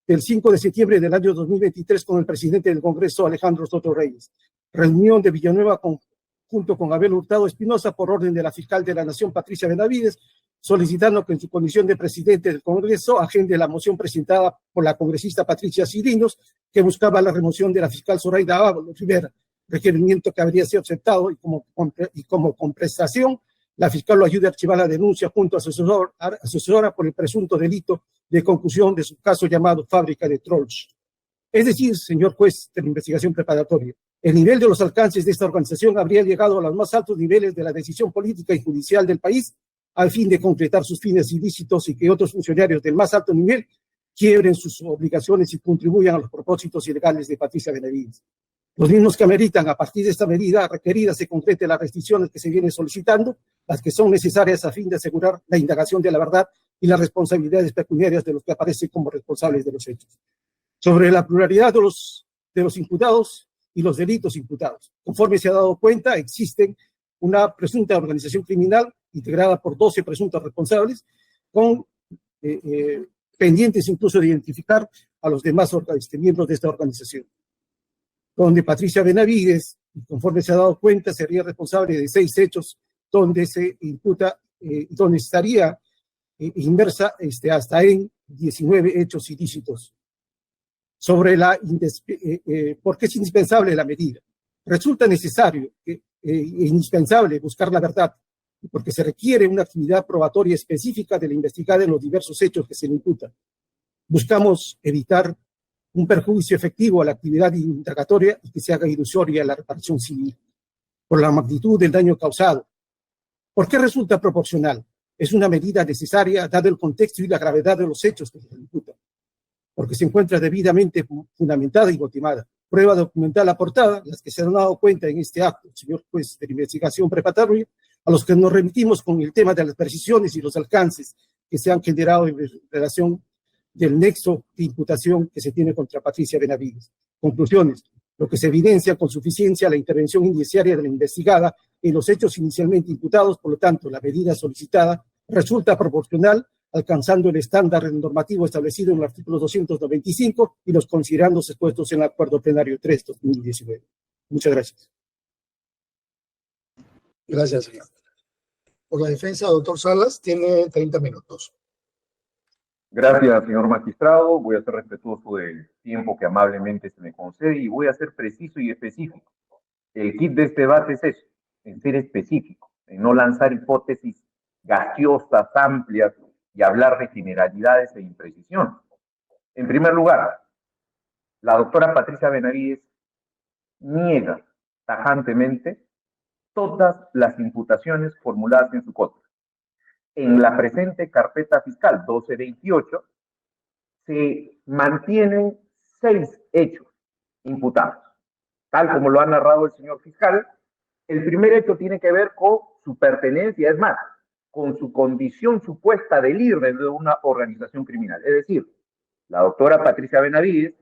del 5 de septiembre del año 2023 con el presidente del Congreso, Alejandro Soto Reyes. Reunión de Villanueva con junto con Abel Hurtado Espinosa, por orden de la fiscal de la Nación, Patricia Benavides, solicitando que en su condición de presidente del Congreso agende la moción presentada por la congresista Patricia Ciriños, que buscaba la remoción de la fiscal Zoraida Ábalos Rivera, requerimiento que habría sido aceptado y como compensación, la fiscal lo ayude a archivar la denuncia junto a su asesora por el presunto delito de conclusión de su caso llamado Fábrica de Trolls. Es decir, señor juez de la investigación preparatoria, el nivel de los alcances de esta organización habría llegado a los más altos niveles de la decisión política y judicial del país al fin de concretar sus fines ilícitos y que otros funcionarios del más alto nivel quiebren sus obligaciones y contribuyan a los propósitos ilegales de Patricia Benavides. Los mismos que ameritan, a partir de esta medida requerida, se concreten las restricciones que se vienen solicitando, las que son necesarias a fin de asegurar la indagación de la verdad y las responsabilidades pecuniarias de los que aparecen como responsables de los hechos. Sobre la pluralidad de los imputados y los delitos imputados. Conforme se ha dado cuenta, existen una presunta organización criminal integrada por 12 presuntos responsables, con pendientes incluso de identificar a los demás miembros de esta organización, donde Patricia Benavides, conforme se ha dado cuenta, sería responsable de 6 hechos donde se imputa, donde estaría inmersa hasta en 19 hechos ilícitos. Sobre por qué es indispensable la medida. Resulta necesario e indispensable buscar la verdad, porque se requiere una actividad probatoria específica de la investigada en los diversos hechos que se le imputan. Buscamos evitar un perjuicio efectivo a la actividad indagatoria y que se haga ilusoria la reparación civil por la magnitud del daño causado. ¿Por qué resulta proporcional? Es una medida necesaria dado el contexto y la gravedad de los hechos que se le imputan, porque se encuentra debidamente fundamentada y motivada. Prueba documental aportada, las que se han dado cuenta en este acto, señor juez de la investigación preparatoria, a los que nos remitimos con el tema de las precisiones y los alcances que se han generado en relación del nexo de imputación que se tiene contra Patricia Benavides. Conclusiones. Lo que se evidencia con suficiencia la intervención indiciaria de la investigada en los hechos inicialmente imputados, por lo tanto, la medida solicitada resulta proporcional, alcanzando el estándar normativo establecido en el artículo 295 y los considerándose expuestos en el Acuerdo Plenario 3/2019. Muchas gracias. Gracias, señor. Por la defensa, doctor Salas, tiene 30 minutos. Gracias, señor magistrado. Voy a ser respetuoso del tiempo que amablemente se me concede y voy a ser preciso y específico. El kit de este debate es eso, en ser específico, en no lanzar hipótesis gaseosas, amplias, y hablar de generalidades e imprecisiones. En primer lugar, la doctora Patricia Benavides niega tajantemente todas las imputaciones formuladas en su contra. En la presente carpeta fiscal 1228 se mantienen 6 hechos imputados. Tal como lo ha narrado el señor fiscal, el primer hecho tiene que ver con su pertenencia, es más, con su condición supuesta de líder de una organización criminal. Es decir, la doctora Patricia Benavides,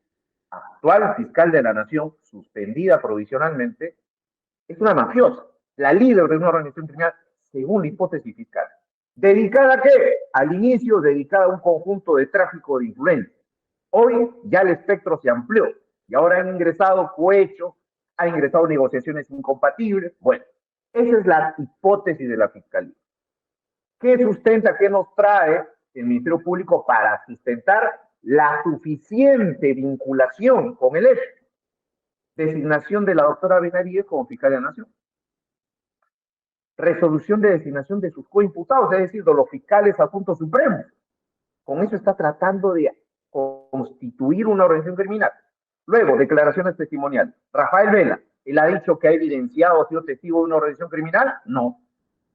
actual fiscal de la Nación, suspendida provisionalmente, es una mafiosa, la líder de una organización criminal, según la hipótesis fiscal. ¿Dedicada a qué? Al inicio, dedicada a un conjunto de tráfico de influencia. Hoy ya el espectro se amplió y ahora han ingresado cohechos, han ingresado negociaciones incompatibles. Bueno, esa es la hipótesis de la fiscalía. ¿Qué sustenta, qué nos trae el Ministerio Público para sustentar la suficiente vinculación con el hecho? Designación de la doctora Benavides como fiscal de la Nación. Resolución de designación de sus coimputados, es decir, de los fiscales adjuntos supremos. Con eso está tratando de constituir una organización criminal. Luego, declaraciones testimoniales. Rafael Vela, ¿él ha dicho que ha evidenciado, ha sido testigo de una organización criminal? No.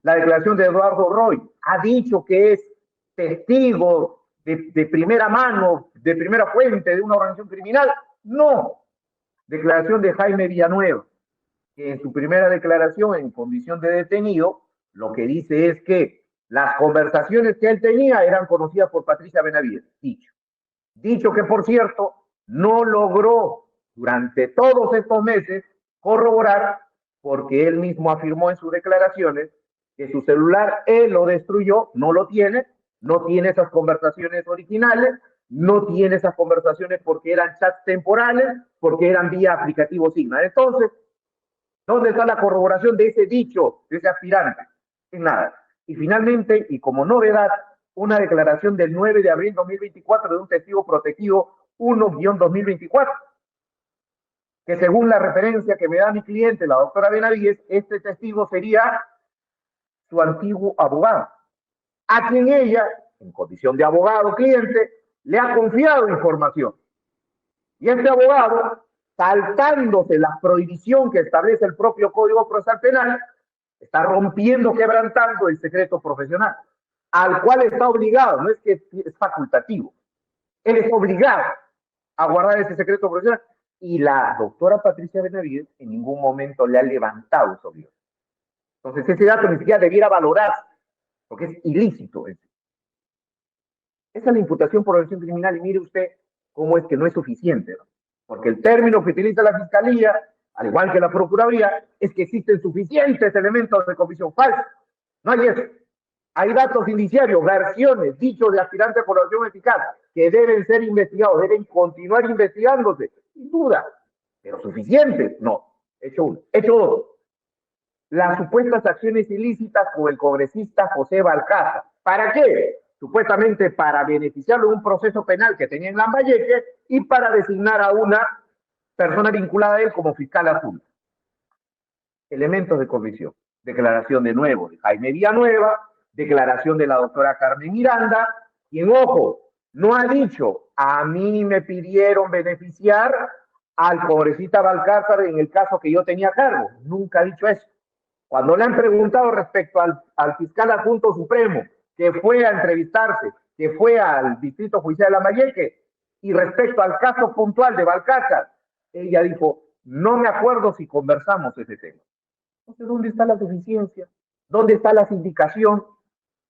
La declaración de Eduardo Roy, ¿ha dicho que es testigo de primera mano, de primera fuente de una organización criminal? No. Declaración de Jaime Villanueva, que en su primera declaración en condición de detenido, lo que dice es que las conversaciones que él tenía eran conocidas por Patricia Benavides. Dicho que, por cierto, no logró durante todos estos meses corroborar, porque él mismo afirmó en sus declaraciones que su celular él lo destruyó, no lo tiene, no tiene esas conversaciones originales, no tiene esas conversaciones porque eran chats temporales, porque eran vía aplicativo Signa. Entonces, ¿Dónde está la corroboración de ese dicho, de ese aspirante? En nada. Y finalmente, y como novedad, una declaración del 9 de abril de 2024 de un testigo protegido 1-2024, que según la referencia que me da mi cliente, la doctora Benavides, este testigo sería su antiguo abogado, a quien ella, en condición de abogado cliente, le ha confiado información. Y este abogado, saltándose la prohibición que establece el propio Código Procesal Penal, está rompiendo, quebrantando el secreto profesional, al cual está obligado, no es que es facultativo, él es obligado a guardar ese secreto profesional. Y la doctora Patricia Benavides en ningún momento le ha levantado esa obligación. Entonces ese dato ni siquiera debiera valorarse, porque es ilícito. Esa es la imputación por organización criminal, y mire usted cómo es que no es suficiente, ¿no? Porque el término que utiliza la Fiscalía, al igual que la Procuraduría, es que existen suficientes elementos de comisión falsa. No hay eso. Hay datos indiciarios, versiones, dichos de aspirantes a colaboración eficaz, que deben ser investigados, deben continuar investigándose, sin duda. Pero suficientes, no. Hecho uno. Hecho dos. Las supuestas acciones ilícitas con el congresista José Balcázar. ¿Para qué? Supuestamente para beneficiarlo de un proceso penal que tenía en Lambayeque y para designar a una persona vinculada a él como fiscal adjunto. Elementos de convicción. Declaración de nuevo de Jaime Villanueva, declaración de la doctora Carmen Miranda, quien, ojo, no ha dicho, a mí me pidieron beneficiar al congresista Balcázar en el caso que yo tenía a cargo. Nunca ha dicho eso. Cuando le han preguntado respecto al fiscal adjunto supremo, que fue a entrevistarse, que fue al Distrito Judicial de Lambayeque, y respecto al caso puntual de Balcázar, ella dijo, no me acuerdo si conversamos ese tema. Entonces, ¿dónde está la suficiencia? ¿Dónde está la sindicación?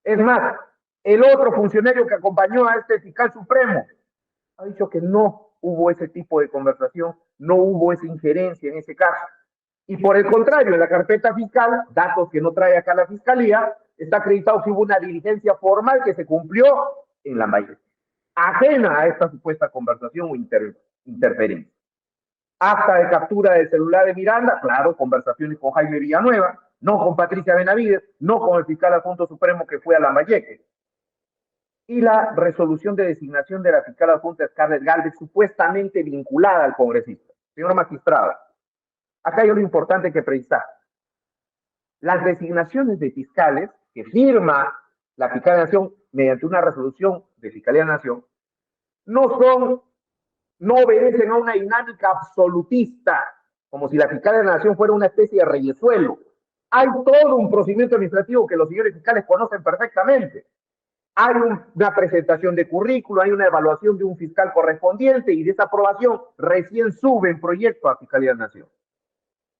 Es más, el otro funcionario que acompañó a este fiscal supremo ha dicho que no hubo ese tipo de conversación, no hubo esa injerencia en ese caso. Y por el contrario, en la carpeta fiscal, datos que no trae acá la Fiscalía, está acreditado que hubo una diligencia formal que se cumplió en Lambayeque, ajena a esta supuesta conversación o interferencia. Acta de captura del celular de Miranda, claro, conversaciones con Jaime Villanueva, no con Patricia Benavides, no con el fiscal adjunto supremo que fue a Lambayeque. Y la resolución de designación de la fiscal adjunta Scarlett Gálvez, supuestamente vinculada al congresista. Señor magistrado, acá hay lo importante que precisar. Las designaciones de fiscales que firma la Fiscalía de la Nación mediante una resolución de Fiscalía de la Nación no obedecen a una dinámica absolutista, como si la Fiscalía de la Nación fuera una especie de reyesuelo. Hay todo un procedimiento administrativo que los señores fiscales conocen perfectamente. Hay una presentación de currículo, hay una evaluación de un fiscal correspondiente y de esa aprobación recién sube en proyecto a Fiscalía de la Nación.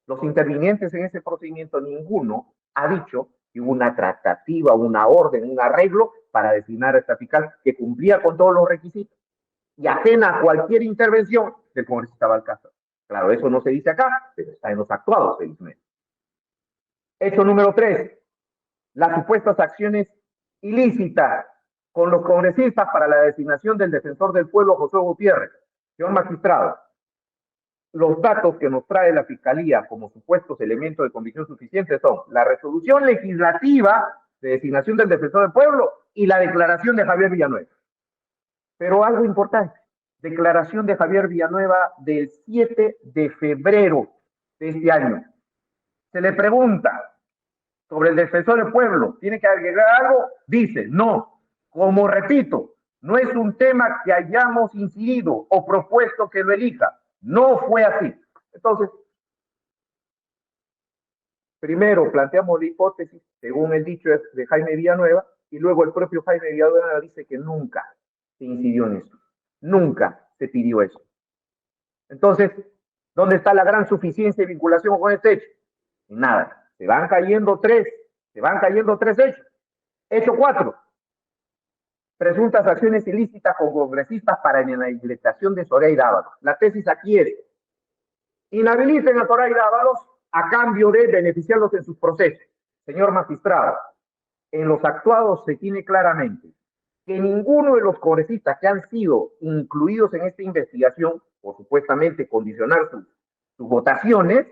Los intervinientes en ese procedimiento, ninguno ha dicho que hubo una tratativa, una orden, un arreglo para designar a esta fiscal que cumplía con todos los requisitos y ajena a cualquier intervención del congresista Balcázar. Claro, eso no se dice acá, pero está en los actuados, felizmente. Hecho número 3, las supuestas acciones ilícitas con los congresistas para la designación del defensor del pueblo, José Gutiérrez. Señor magistrado, los datos que nos trae la Fiscalía como supuestos elementos de convicción suficientes son la resolución legislativa de designación del defensor del pueblo y la declaración de Javier Villanueva. Pero algo importante, declaración de Javier Villanueva del 7 de febrero de este año. Se le pregunta sobre el defensor del pueblo, ¿tiene que agregar algo? Dice, no. Como repito, no es un tema que hayamos incidido o propuesto que lo elija. No fue así. Entonces, primero planteamos la hipótesis, según el dicho de Jaime Villanueva, y luego el propio Jaime Villanueva dice que nunca se incidió en eso. Nunca se pidió eso. Entonces, ¿dónde está la gran suficiencia y vinculación con este hecho? Nada. Se van cayendo tres hechos. Hecho 4. Presuntas acciones ilícitas con congresistas para la inhabilitación de Zoraida Ábalos. La tesis aquí es, inhabiliten a Zoraida Ábalos a cambio de beneficiarlos en sus procesos. Señor magistrado, en los actuados se tiene claramente que ninguno de los congresistas que han sido incluidos en esta investigación, por supuestamente condicionar sus votaciones,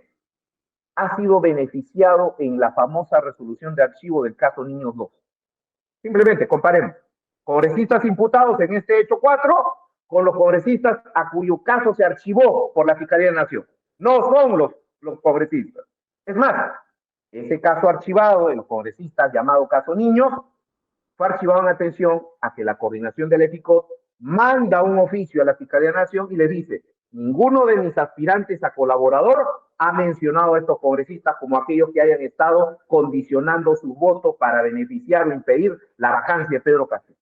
ha sido beneficiado en la famosa resolución de archivo del caso Niños 2? Simplemente comparemos. Congresistas imputados en este hecho 4 con los congresistas a cuyo caso se archivó por la Fiscalía de la Nación. No son los congresistas. Es más, ese caso archivado de los congresistas llamado caso Niños fue archivado en atención a que la coordinación del EPICOT manda un oficio a la Fiscalía de la Nación y le dice: ninguno de mis aspirantes a colaborador ha mencionado a estos congresistas como aquellos que hayan estado condicionando su voto para beneficiar o impedir la vacancia de Pedro Castillo.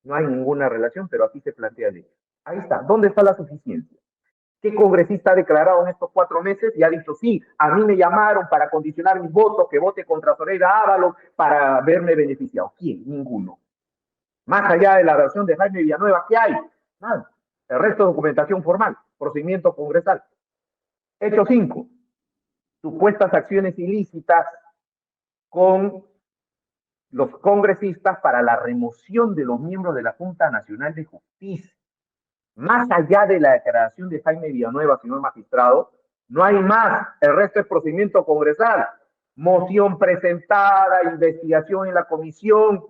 No hay ninguna relación, pero aquí se plantea el hecho. Ahí está. ¿Dónde está la suficiencia? ¿Qué congresista ha declarado en estos 4 meses y ha dicho: sí, a mí me llamaron para condicionar mis votos, que vote contra Zoraida Ábalos para verme beneficiado? ¿Quién? Ninguno. Más allá de la versión de Jaime Villanueva, ¿qué hay? Nada. El resto es documentación formal, procedimiento congresal. Hecho 5. Supuestas acciones ilícitas con los congresistas para la remoción de los miembros de la Junta Nacional de Justicia. Más allá de la declaración de Jaime Villanueva, señor magistrado, no hay más. El resto es procedimiento congresal. Moción presentada, investigación en la comisión,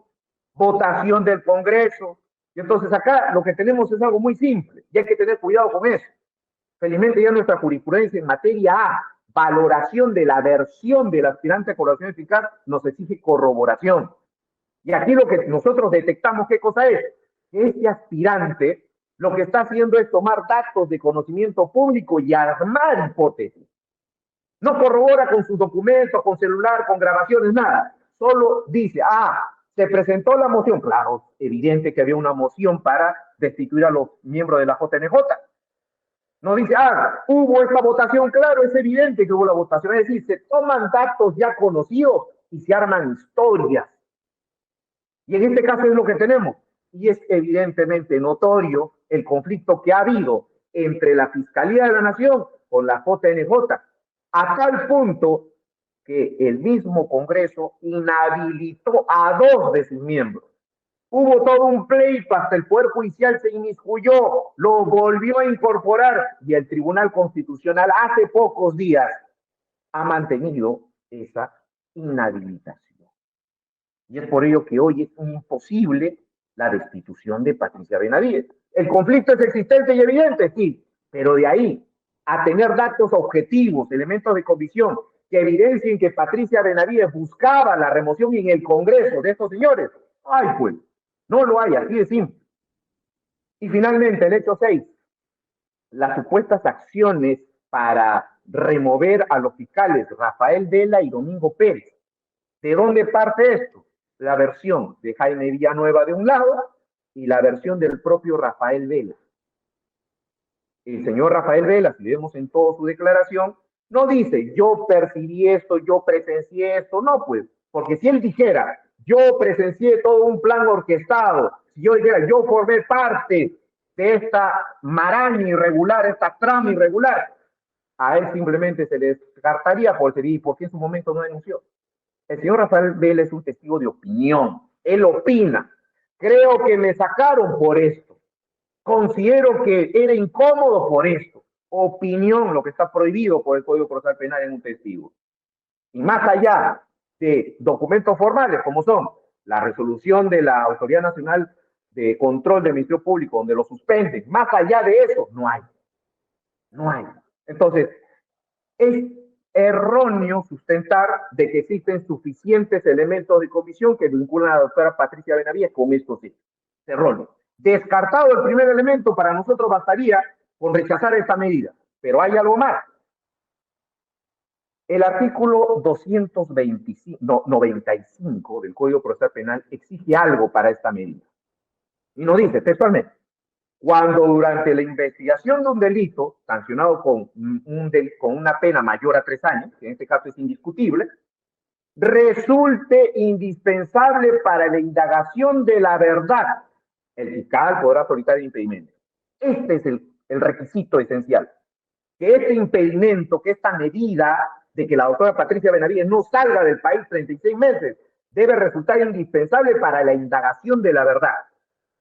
votación del Congreso. Y entonces acá lo que tenemos es algo muy simple y hay que tener cuidado con eso. Felizmente ya nuestra jurisprudencia en materia A, valoración de la versión del aspirante a colaboración eficaz, nos exige corroboración. Y aquí lo que nosotros detectamos, ¿qué cosa es? Que este aspirante lo que está haciendo es tomar datos de conocimiento público y armar hipótesis. No corrobora con sus documentos, con celular, con grabaciones, nada. Solo dice: se presentó la moción. Claro, evidente que había una moción para destituir a los miembros de la JNJ. No dice: hubo esta votación. Claro, es evidente que hubo la votación. Es decir, se toman datos ya conocidos y se arman historias. Y en este caso es lo que tenemos. Y es evidentemente notorio el conflicto que ha habido entre la Fiscalía de la Nación con la JNJ, a tal punto que el mismo Congreso inhabilitó a 2 de sus miembros. Hubo todo un pleito, hasta el Poder Judicial se inmiscuyó, lo volvió a incorporar y el Tribunal Constitucional hace pocos días ha mantenido esa inhabilitación. Y es por ello que hoy es imposible la destitución de Patricia Benavides. El conflicto es existente y evidente, sí, pero de ahí a tener datos objetivos, elementos de convicción que evidencien que Patricia Benavides buscaba la remoción en el Congreso de estos señores, pues, no lo hay, así de simple. Y finalmente, el hecho 6, las supuestas acciones para remover a los fiscales Rafael Vela y Domingo Pérez. ¿De dónde parte esto? La versión de Jaime Villanueva de un lado y la versión del propio Rafael Vela. El señor Rafael Vela, si vemos en toda su declaración, no dice: yo percibí esto, yo presencié esto. No, pues, porque si él dijera: yo presencié todo un plan orquestado, si yo dijera: yo formé parte de esta maraña irregular, esta trama irregular, a él simplemente se le descartaría por qué en su momento no denunció. El señor Rafael Vela es un testigo de opinión. Él opina: creo que me sacaron por esto. Considero que era incómodo por esto. Opinión, lo que está prohibido por el Código Procesal Penal en un testigo. Y más allá de documentos formales, como son la resolución de la Autoridad Nacional de Control del Ministerio Público, donde lo suspenden, más allá de eso, no hay. No hay. Entonces, es erróneo sustentar de que existen suficientes elementos de comisión que vinculan a la doctora Patricia Benavides con estos hechos. Es erróneo. Descartado el primer elemento, para nosotros bastaría con rechazar esta medida. Pero hay algo más. El artículo 295 del Código Procesal Penal exige algo para esta medida. Y nos dice textualmente: cuando durante la investigación de un delito sancionado con una pena mayor a 3 años, que en este caso es indiscutible, resulte indispensable para la indagación de la verdad, el fiscal podrá solicitar el impedimento. Este es el requisito esencial. Que este impedimento, que esta medida de que la doctora Patricia Benavides no salga del país 36 meses, debe resultar indispensable para la indagación de la verdad.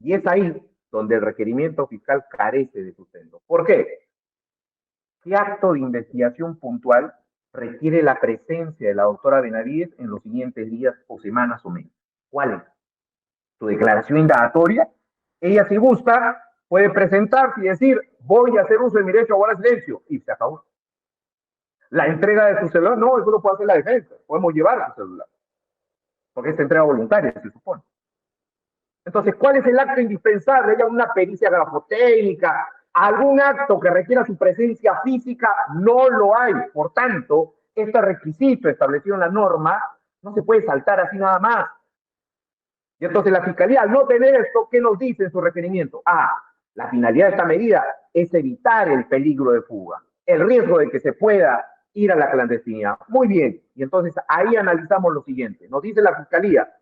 Y es ahí donde el requerimiento fiscal carece de sustento. ¿Por qué? ¿Qué acto de investigación puntual requiere la presencia de la doctora Benavides en los siguientes días o semanas o meses. ¿Cuál es? Su declaración indagatoria. Ella, si gusta, puede presentarse y decir, voy a hacer uso de mi derecho a guardar silencio, y se acabó. La entrega de su celular, no, eso lo puede hacer la defensa, podemos llevar su celular, porque es entrega voluntaria, se supone. Entonces, ¿cuál es el acto indispensable? ¿Hay una pericia grafotécnica? ¿Algún acto que requiera su presencia física? No lo hay. Por tanto, este requisito establecido en la norma no se puede saltar así nada más. Y entonces la Fiscalía, al no tener esto, ¿qué nos dice en su requerimiento? La finalidad de esta medida es evitar el peligro de fuga, el riesgo de que se pueda ir a la clandestinidad. Muy bien, y entonces ahí analizamos lo siguiente. Nos dice la Fiscalía,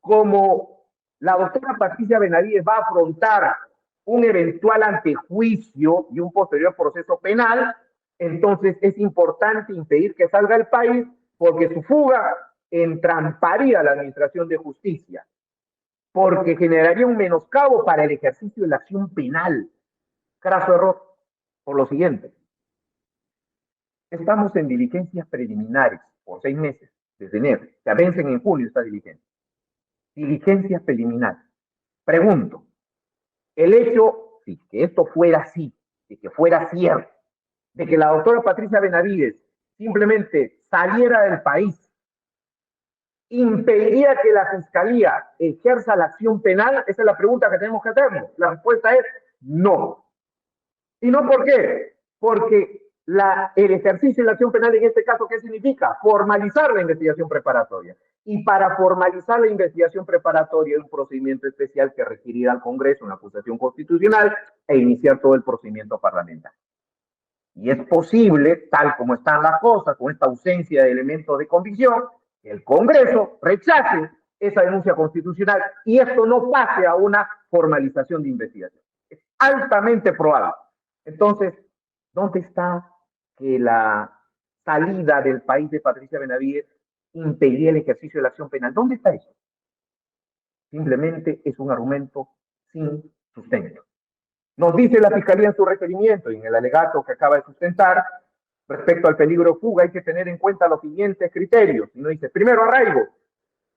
como la doctora Patricia Benavides va a afrontar un eventual antejuicio y un posterior proceso penal, entonces es importante impedir que salga del país porque su fuga entramparía a la Administración de Justicia, porque generaría un menoscabo para el ejercicio de la acción penal. Craso error, por lo siguiente. Estamos en diligencias preliminares por 6 meses, desde enero. Se vencen en junio estas diligencias. Diligencias preliminares. Pregunto, el hecho, si que esto fuera así, de que fuera cierto, de que la doctora Patricia Benavides simplemente saliera del país, ¿impediría que la Fiscalía ejerza la acción penal? Esa es la pregunta que tenemos que hacernos. La respuesta es no. ¿Y no por qué? Porque el ejercicio de la acción penal en este caso, ¿qué significa? Formalizar la investigación preparatoria. Y para formalizar la investigación preparatoria hay un procedimiento especial que requerirá al Congreso una acusación constitucional e iniciar todo el procedimiento parlamentario. Y es posible, tal como están las cosas, con esta ausencia de elementos de convicción, que el Congreso rechace esa denuncia constitucional y esto no pase a una formalización de investigación. Es altamente probable. Entonces, ¿dónde está que la salida del país de Patricia Benavides impedía el ejercicio de la acción penal? ¿Dónde está eso? Simplemente es un argumento sin sustento. Nos dice la Fiscalía en su requerimiento y en el alegato que acaba de sustentar, respecto al peligro de fuga hay que tener en cuenta los siguientes criterios. Y nos dice, primero, arraigo.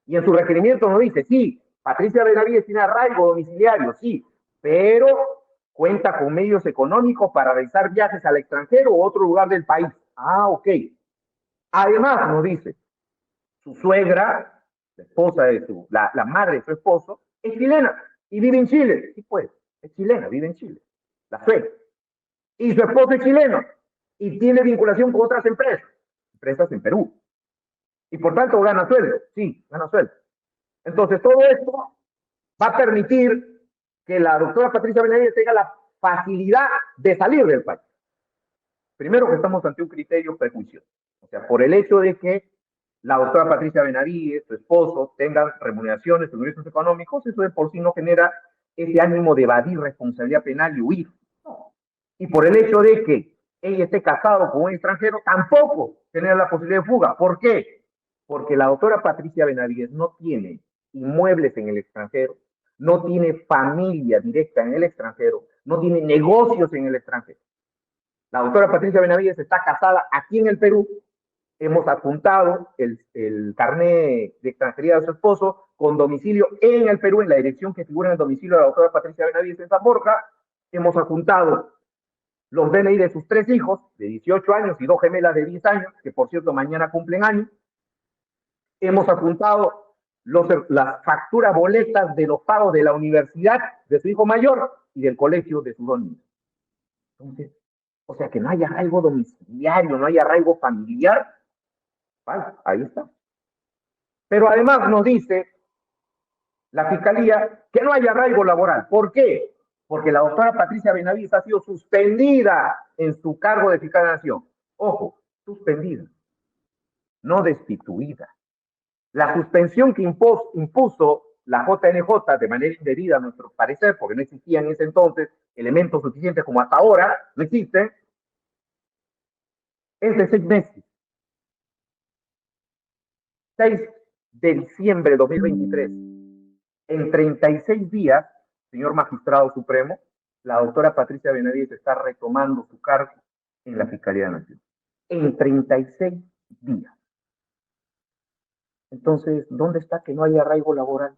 Y en su requerimiento nos dice, sí, Patricia Benavides tiene arraigo domiciliario, sí, pero cuenta con medios económicos para realizar viajes al extranjero o otro lugar del país. Ok. Además, nos dice, su suegra, la esposa de la madre de su esposo, es chilena y vive en Chile. Sí, pues, es chilena, vive en Chile, la suegra. Y su esposo es chileno y tiene vinculación con otras empresas en Perú. Y por tanto gana sueldo, sí, gana sueldo. Entonces todo esto va a permitir que la doctora Patricia Benavides tenga la facilidad de salir del país. Primero que estamos ante un criterio prejuicioso. O sea, por el hecho de que la doctora Patricia Benavides, su esposo, tengan remuneraciones, ingresos económicos, eso de por sí no genera ese ánimo de evadir responsabilidad penal y huir. No. Y por el hecho de que ella esté casado con un extranjero, tampoco genera la posibilidad de fuga. ¿Por qué? Porque la doctora Patricia Benavides no tiene inmuebles en el extranjero, no tiene familia directa en el extranjero, no tiene negocios en el extranjero. La doctora Patricia Benavides está casada aquí en el Perú. Hemos adjuntado el carnet de extranjería de su esposo con domicilio en el Perú, en la dirección que figura en el domicilio de la doctora Patricia Benavides en San Borja. Hemos adjuntado los DNI de sus 3 hijos, de 18 años, y 2 gemelas de 10 años, que por cierto mañana cumplen años. Hemos adjuntado las facturas, boletas de los pagos de la universidad de su hijo mayor y del colegio de sus 2 niños. Entonces, o sea, que no haya arraigo domiciliario, no haya arraigo familiar. Vale, ahí está. Pero además nos dice la Fiscalía que no hay arraigo laboral. ¿Por qué? Porque la doctora Patricia Benavides ha sido suspendida en su cargo de fiscal de la Nación. Ojo, suspendida, no destituida. La suspensión que impuso la JNJ de manera indebida, a nuestro parecer, porque no existían en ese entonces elementos suficientes como hasta ahora, no existen, es de 6 meses. 6 de diciembre de 2023. En 36 días, señor magistrado supremo, la doctora Patricia Benavides está retomando su cargo en la Fiscalía de la Nación. En 36 días. Entonces, ¿dónde está que no hay arraigo laboral?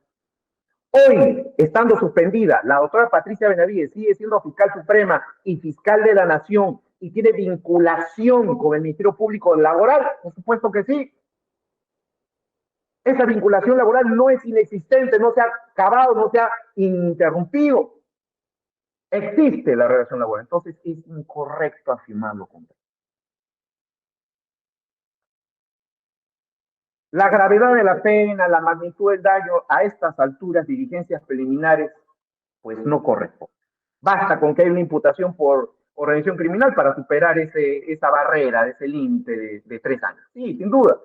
Hoy, estando suspendida, la doctora Patricia Benavides sigue siendo fiscal suprema y fiscal de la Nación y tiene vinculación con el Ministerio Público Laboral. Por supuesto que sí. Esa vinculación laboral no es inexistente, no se ha acabado, no se ha interrumpido. Existe la relación laboral. Entonces, es incorrecto afirmarlo. La gravedad de la pena, la magnitud del daño a estas alturas, diligencias preliminares, pues no corresponde. Basta con que haya una imputación por organización criminal para superar esa barrera, ese límite de 3 años. Sí, sin duda.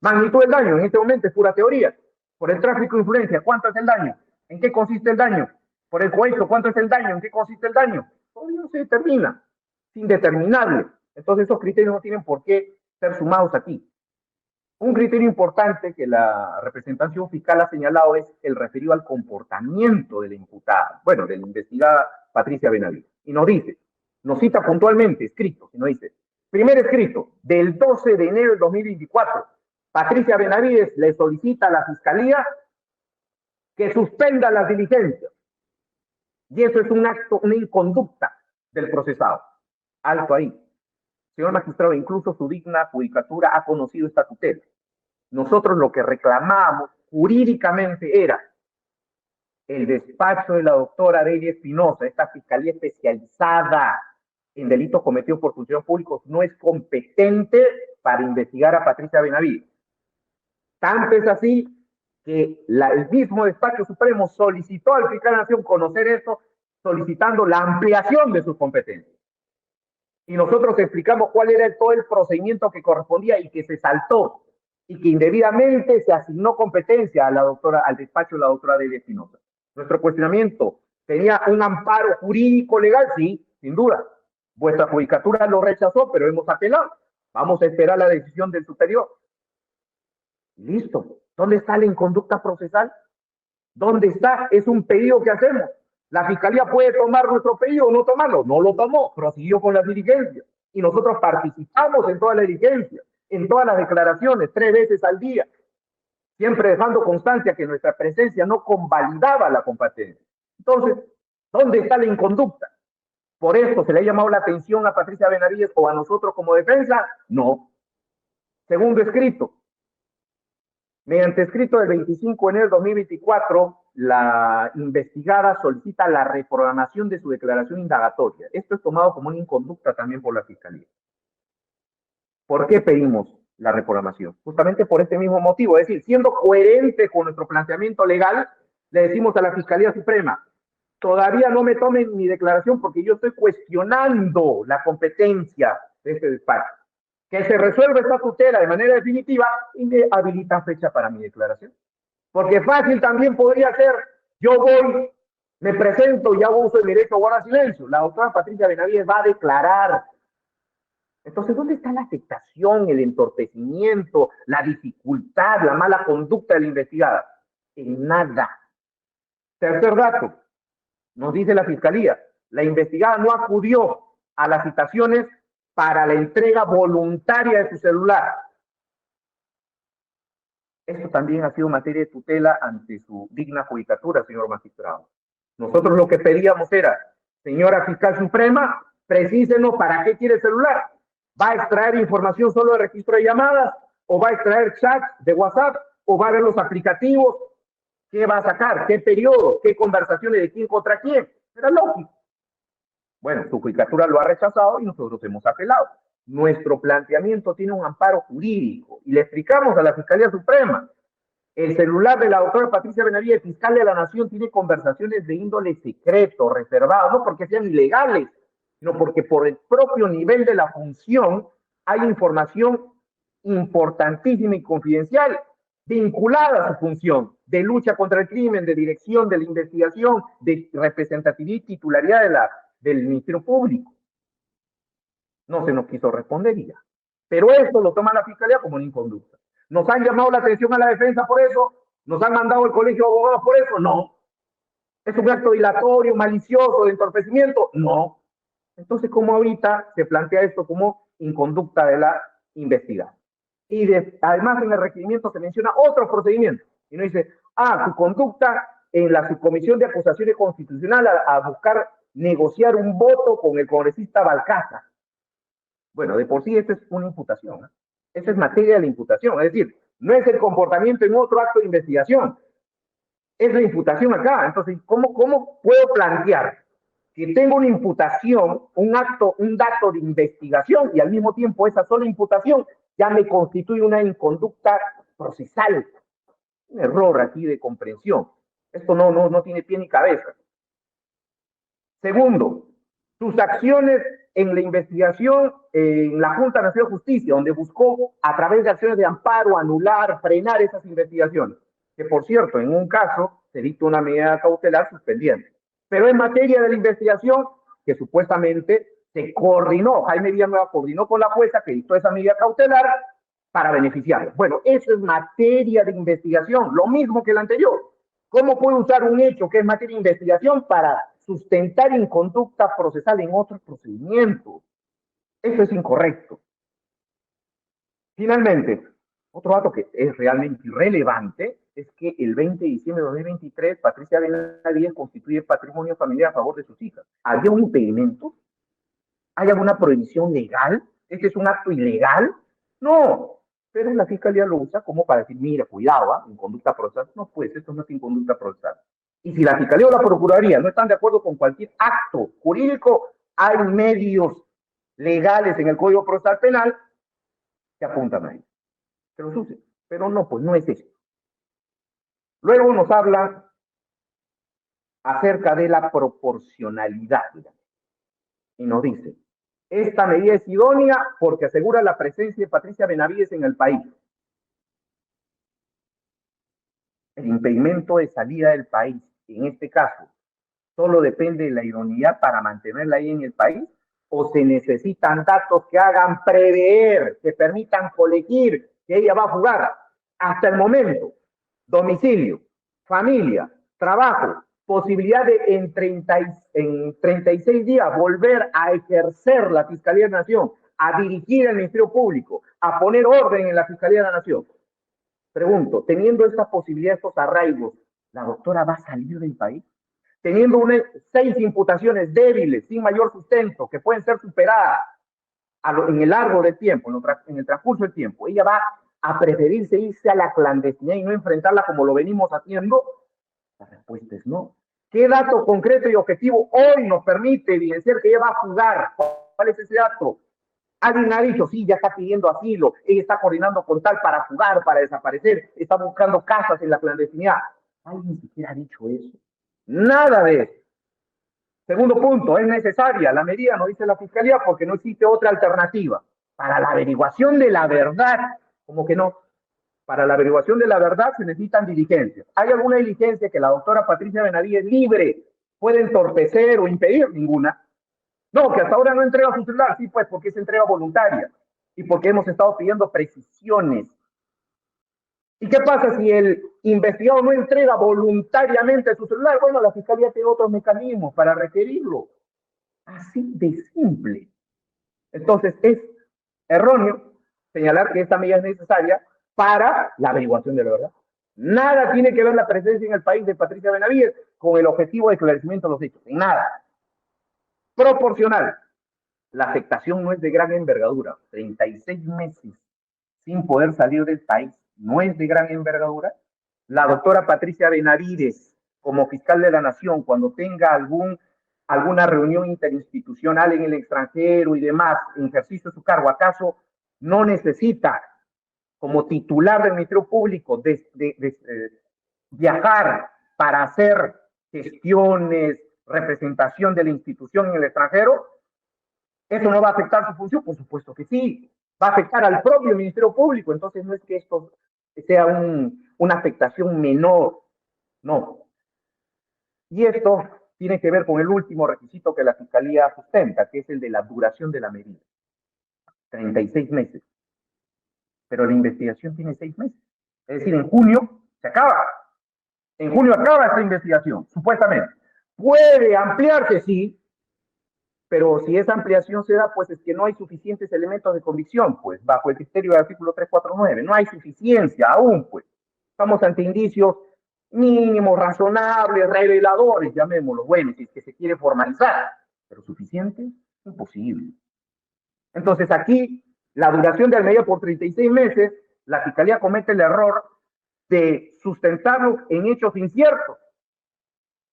Magnitud del daño, en este momento es pura teoría. Por el tráfico de influencia, ¿cuánto es el daño? ¿En qué consiste el daño? Por el cohecho, ¿cuánto es el daño? ¿En qué consiste el daño? Todavía no se determina. Es indeterminable. Entonces esos criterios no tienen por qué ser sumados aquí. Un criterio importante que la representación fiscal ha señalado es el referido al comportamiento de la imputada, bueno, de la investigada Patricia Benavides. Y nos dice, nos cita puntualmente, escrito, y nos dice, primer escrito, del 12 de enero del 2024, Patricia Benavides le solicita a la Fiscalía que suspenda las diligencias. Y eso es un acto, una inconducta del procesado. Alto ahí. Señor magistrado, incluso su digna judicatura ha conocido esta tutela. Nosotros lo que reclamábamos jurídicamente era el despacho de la doctora Delia Espinosa, esta fiscalía especializada en delitos cometidos por funcionarios públicos, no es competente para investigar a Patricia Benavides. Tanto es así que el mismo despacho supremo solicitó al fiscal de la Nación conocer esto, solicitando la ampliación de sus competencias. Y nosotros explicamos cuál era todo el procedimiento que correspondía y que se saltó y que indebidamente se asignó competencia a la doctora, al despacho de la doctora Delia Espinosa. Nuestro cuestionamiento, ¿tenía un amparo jurídico legal? Sí, sin duda. Vuestra judicatura lo rechazó, pero hemos apelado. Vamos a esperar la decisión del superior. Listo. ¿Dónde está la inconducta procesal? ¿Dónde está? Es un pedido que hacemos. La fiscalía puede tomar nuestro pedido o no tomarlo. No lo tomó, prosiguió con las diligencias. Y nosotros participamos en todas las diligencias, en todas las declaraciones, 3 veces al día, siempre dejando constancia que nuestra presencia no convalidaba la competencia. Entonces, ¿dónde está la inconducta? ¿Por esto se le ha llamado la atención a Patricia Benavides o a nosotros como defensa? No. Segundo escrito. Mediante escrito del 25 de enero de 2024, la investigada solicita la reprogramación de su declaración indagatoria. Esto es tomado como una inconducta también por la Fiscalía. ¿Por qué pedimos la reprogramación? Justamente por este mismo motivo, es decir, siendo coherente con nuestro planteamiento legal, le decimos a la Fiscalía Suprema, todavía no me tomen mi declaración porque yo estoy cuestionando la competencia de este despacho. Que se resuelva esta tutela de manera definitiva y me habilita fecha para mi declaración. Porque fácil también podría ser, yo voy, me presento y hago uso del derecho a guardar silencio. La doctora Patricia Benavides va a declarar. Entonces, ¿dónde está la afectación, el entorpecimiento, la dificultad, la mala conducta de la investigada? En nada. Tercer dato, nos dice la Fiscalía, la investigada no acudió a las citaciones para la entrega voluntaria de su celular. Esto también ha sido materia de tutela ante su digna judicatura, señor magistrado. Nosotros lo que pedíamos era, señora fiscal suprema, precísenos para qué quiere el celular. ¿Va a extraer información solo de registro de llamadas? ¿O va a extraer chats de WhatsApp? ¿O va a ver los aplicativos? ¿Qué va a sacar? ¿Qué periodo? ¿Qué conversaciones de quién contra quién? Era lógico. Bueno, su judicatura lo ha rechazado y nosotros hemos apelado. Nuestro planteamiento tiene un amparo jurídico y le explicamos a la Fiscalía Suprema. El celular de la doctora Patricia Benavides, fiscal de la Nación, tiene conversaciones de índole secreto, reservado, no porque sean ilegales, sino porque por el propio nivel de la función hay información importantísima y confidencial vinculada a su función de lucha contra el crimen, de dirección de la investigación, de representatividad y titularidad del Ministerio Público. No se nos quiso responder ya. Pero esto lo toma la Fiscalía como una inconducta. ¿Nos han llamado la atención a la defensa por eso? ¿Nos han mandado el colegio de abogados por eso? No. ¿Es un acto dilatorio, malicioso, de entorpecimiento? No. Entonces, ¿cómo ahorita se plantea esto como inconducta de la investigada? y además en el requerimiento se menciona otros procedimientos. Y no dice, su conducta en la subcomisión de acusaciones constitucional a buscar negociar un voto con el congresista Balcázar. Bueno, de por sí esta es una imputación, ¿no? Esa es materia de la imputación, es decir, no es el comportamiento en otro acto de investigación, es la imputación acá. Entonces, ¿cómo puedo plantear que tengo una imputación, un dato de investigación y al mismo tiempo esa sola imputación ya me constituye una inconducta procesal? Un error aquí de comprensión. Esto no tiene pie ni cabeza. Segundo, sus acciones en la investigación en la Junta Nacional de Justicia, donde buscó a través de acciones de amparo anular, frenar esas investigaciones, que por cierto, en un caso se dictó una medida cautelar suspendiente. Pero en materia de la investigación, que supuestamente se coordinó, Jaime Villanueva coordinó con la jueza que dictó esa medida cautelar para beneficiarlos. Bueno, eso es materia de investigación, lo mismo que el anterior. ¿Cómo puede usar un hecho que es materia de investigación para sustentar inconducta procesal en otros procedimientos? Eso es incorrecto. Finalmente, otro dato que es realmente irrelevante es que el 20 de diciembre de 2023 Patricia Benavides constituye patrimonio familiar a favor de sus hijas. ¿Había un impedimento? ¿Hay alguna prohibición legal? ¿Este es un acto ilegal? No, pero la Fiscalía lo usa como para decir, mira, cuidado, inconducta procesal. No, pues, esto no es inconducta procesal. Y si la Fiscalía o la Procuraduría no están de acuerdo con cualquier acto jurídico, hay medios legales en el Código Procesal Penal que apuntan a ello. Que los usen. Pero no, pues no es eso. Luego nos habla acerca de la proporcionalidad. Y nos dice, esta medida es idónea porque asegura la presencia de Patricia Benavides en el país. El impedimento de salida del país, en este caso, solo depende de la idoneidad para mantenerla ahí en el país, o se necesitan datos que hagan prever, que permitan colegir que ella va a jugar. Hasta el momento, domicilio, familia, trabajo, posibilidad de en 36 días volver a ejercer la Fiscalía de la Nación, a dirigir el Ministerio Público, a poner orden en la Fiscalía de la Nación. Pregunto, teniendo estas posibilidades, estos arraigos, ¿la doctora va a salir del país? Teniendo 6 imputaciones débiles, sin mayor sustento, que pueden ser superadas en el largo del tiempo, en el transcurso del tiempo, ella va a preferirse irse a la clandestinidad y no enfrentarla como lo venimos haciendo. La respuesta es no. ¿Qué dato concreto y objetivo hoy nos permite evidenciar que ella va a jugar? ¿Cuál es ese dato? Alguien ha dicho, sí, ya está pidiendo asilo, ella está coordinando con tal para jugar, para desaparecer, está buscando casas en la clandestinidad. ¿Alguien siquiera ha dicho eso? Nada de eso. Segundo punto, es necesaria la medida, nos dice la Fiscalía, porque no existe otra alternativa. Para la averiguación de la verdad, como que no. Para la averiguación de la verdad se necesitan diligencias. ¿Hay alguna diligencia que la doctora Patricia Benavides libre puede entorpecer o impedir? Ninguna. No, que hasta ahora no entrega su celular. Sí, pues porque es entrega voluntaria y porque hemos estado pidiendo precisiones. ¿Y qué pasa si el investigado no entrega voluntariamente su celular? Bueno, la Fiscalía tiene otros mecanismos para requerirlo. Así de simple. Entonces, es erróneo señalar que esta medida es necesaria para la averiguación de la verdad. Nada tiene que ver la presencia en el país de Patricia Benavides con el objetivo de esclarecimiento de los hechos. Nada. Proporcional. La afectación no es de gran envergadura. 36 meses sin poder salir del país no es de gran envergadura. La doctora Patricia Benavides, como fiscal de la Nación, cuando tenga alguna reunión interinstitucional en el extranjero y demás, en ejercicio de su cargo, ¿acaso no necesita, como titular del Ministerio Público, viajar para hacer gestiones, representación de la institución en el extranjero? ¿Eso no va a afectar su función? Por supuesto que sí. Va a afectar al propio Ministerio Público. Entonces no es que esto sea una afectación menor. No. Y esto tiene que ver con el último requisito que la Fiscalía sustenta, que es el de la duración de la medida. 36 meses. Pero la investigación tiene 6 meses. Es decir, en junio se acaba. En junio acaba esta investigación, supuestamente. ¿Puede ampliarse? Sí, pero si esa ampliación se da, pues es que no hay suficientes elementos de convicción, pues, bajo el criterio del artículo 349, no hay suficiencia aún, pues. Estamos ante indicios mínimos, razonables, reveladores, llamémoslo, bueno, si es que se quiere formalizar, pero suficiente, imposible. Entonces aquí, la duración de la medida por 36 meses, la Fiscalía comete el error de sustentarlo en hechos inciertos.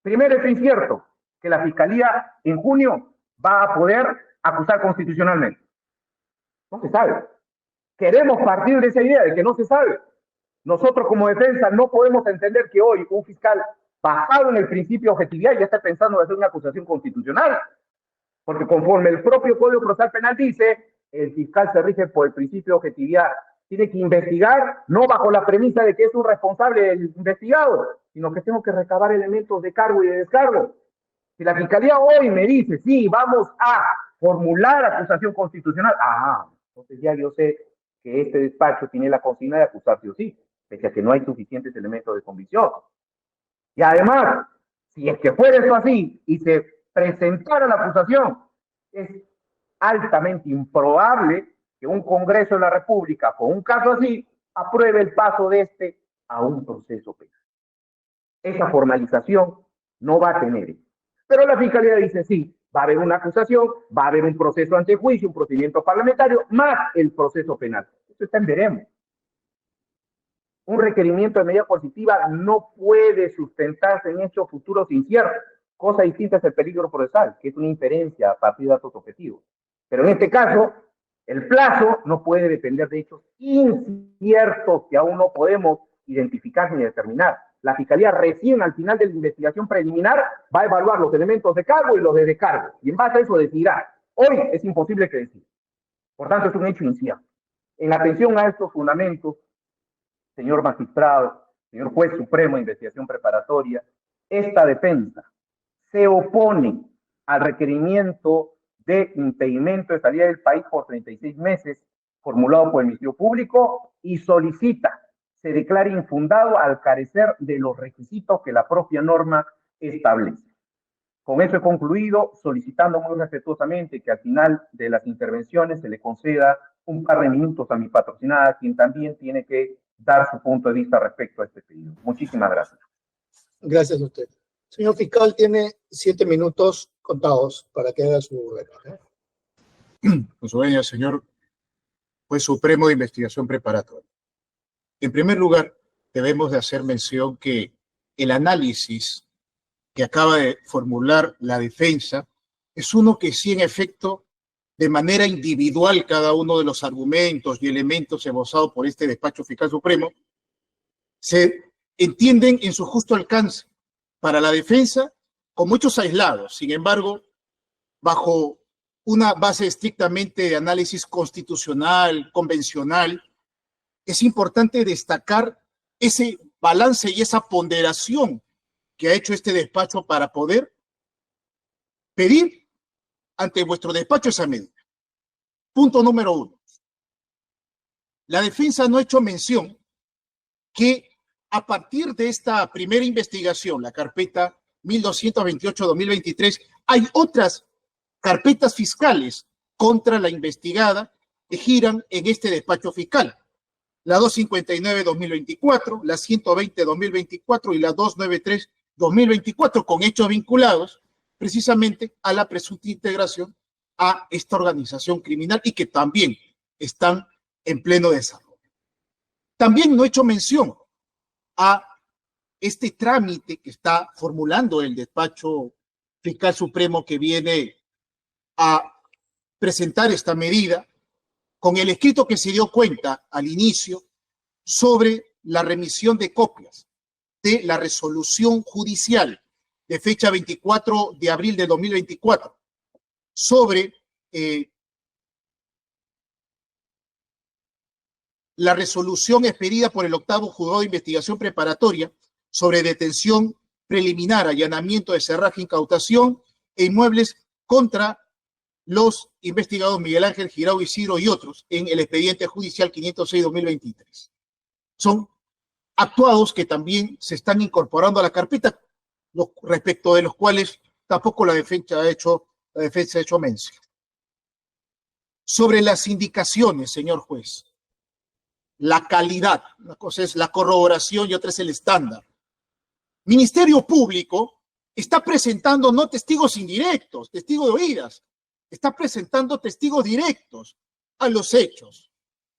Primero hecho incierto, que la Fiscalía en junio va a poder acusar constitucionalmente. No se sabe. Queremos partir de esa idea de que no se sabe. Nosotros como defensa no podemos entender que hoy un fiscal basado en el principio de objetividad ya está pensando en hacer una acusación constitucional. Porque conforme el propio Código Procesal Penal dice, el fiscal se rige por el principio de objetividad. Tiene que investigar, no bajo la premisa de que es un responsable del investigado, sino que tengo que recabar elementos de cargo y de descargo. Si la Fiscalía hoy me dice, sí, vamos a formular acusación constitucional, entonces ya yo sé que este despacho tiene la consigna de acusar sí o sí, pese a que no hay suficientes elementos de convicción. Y además, si es que fuera eso así y se presentara la acusación, es altamente improbable que un Congreso de la República, con un caso así, apruebe el paso de este a un proceso penal. Esa formalización no va a tener. Pero la Fiscalía dice, sí, va a haber una acusación, va a haber un proceso ante juicio, un procedimiento parlamentario, más el proceso penal. Eso está en veremos. Un requerimiento de medida coercitiva no puede sustentarse en hechos futuros inciertos. Cosa distinta es el peligro procesal, que es una inferencia a partir de datos objetivos. Pero en este caso, el plazo no puede depender de hechos inciertos que aún no podemos identificar ni determinar. La Fiscalía recién al final de la investigación preliminar va a evaluar los elementos de cargo y los de descargo. Y en base a eso decidirá. Hoy es imposible que decida. Por tanto, es un hecho incierto. En atención a estos fundamentos, señor magistrado, señor juez supremo de investigación preparatoria, esta defensa se opone al requerimiento de impedimento de salida del país por 36 meses formulado por el Ministerio Público y solicita se declare infundado al carecer de los requisitos que la propia norma establece. Con eso he concluido, solicitando muy respetuosamente que al final de las intervenciones se le conceda un par de minutos a mi patrocinada, quien también tiene que dar su punto de vista respecto a este pedido. Muchísimas gracias. Gracias a usted. Señor fiscal, tiene 7 minutos contados para que haga su reclamo. Con su venia, señor juez supremo de investigación preparatoria. En primer lugar, debemos de hacer mención que el análisis que acaba de formular la defensa es uno que sí, en efecto, de manera individual, cada uno de los argumentos y elementos esbozados por este despacho fiscal supremo se entienden en su justo alcance para la defensa como hechos aislados. Sin embargo, bajo una base estrictamente de análisis constitucional, convencional, es importante destacar ese balance y esa ponderación que ha hecho este despacho para poder pedir ante vuestro despacho esa medida. Punto número 1. La defensa no ha hecho mención que a partir de esta primera investigación, la carpeta 1228-2023, hay otras carpetas fiscales contra la investigada que giran en este despacho fiscal. La 259-2024, la 120-2024 y la 293-2024, con hechos vinculados precisamente a la presunta integración a esta organización criminal y que también están en pleno desarrollo. También no he hecho mención a este trámite que está formulando el despacho fiscal supremo que viene a presentar esta medida con el escrito que se dio cuenta al inicio sobre la remisión de copias de la resolución judicial de fecha 24 de abril de 2024 sobre la resolución expedida por el 8º Juzgado de Investigación Preparatoria sobre detención preliminar, allanamiento de cerraje, incautación e inmuebles contra los investigados Miguel Ángel Girao Isidro y otros en el expediente judicial 506-2023. Son actuados que también se están incorporando a la carpeta, respecto de los cuales tampoco la defensa ha hecho la defensa ha hecho mención. Sobre las indicaciones, señor juez, la calidad, una cosa es la corroboración y otra es el estándar. Ministerio Público está presentando no testigos indirectos, testigos de oídas, está presentando testigos directos a los hechos.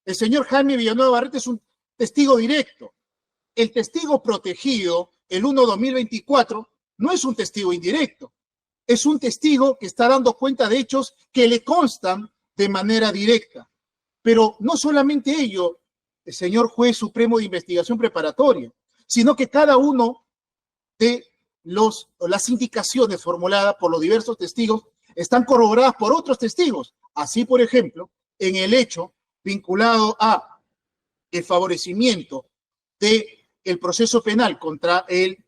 El señor Jaime Villanueva Barrete es un testigo directo. El testigo protegido, el 1/2024, no es un testigo indirecto, es un testigo que está dando cuenta de hechos que le constan de manera directa. Pero no solamente ello, el señor juez supremo de investigación preparatoria, sino que cada uno de las indicaciones formuladas por los diversos testigos están corroboradas por otros testigos. Así, por ejemplo, en el hecho vinculado a el favorecimiento del proceso penal contra el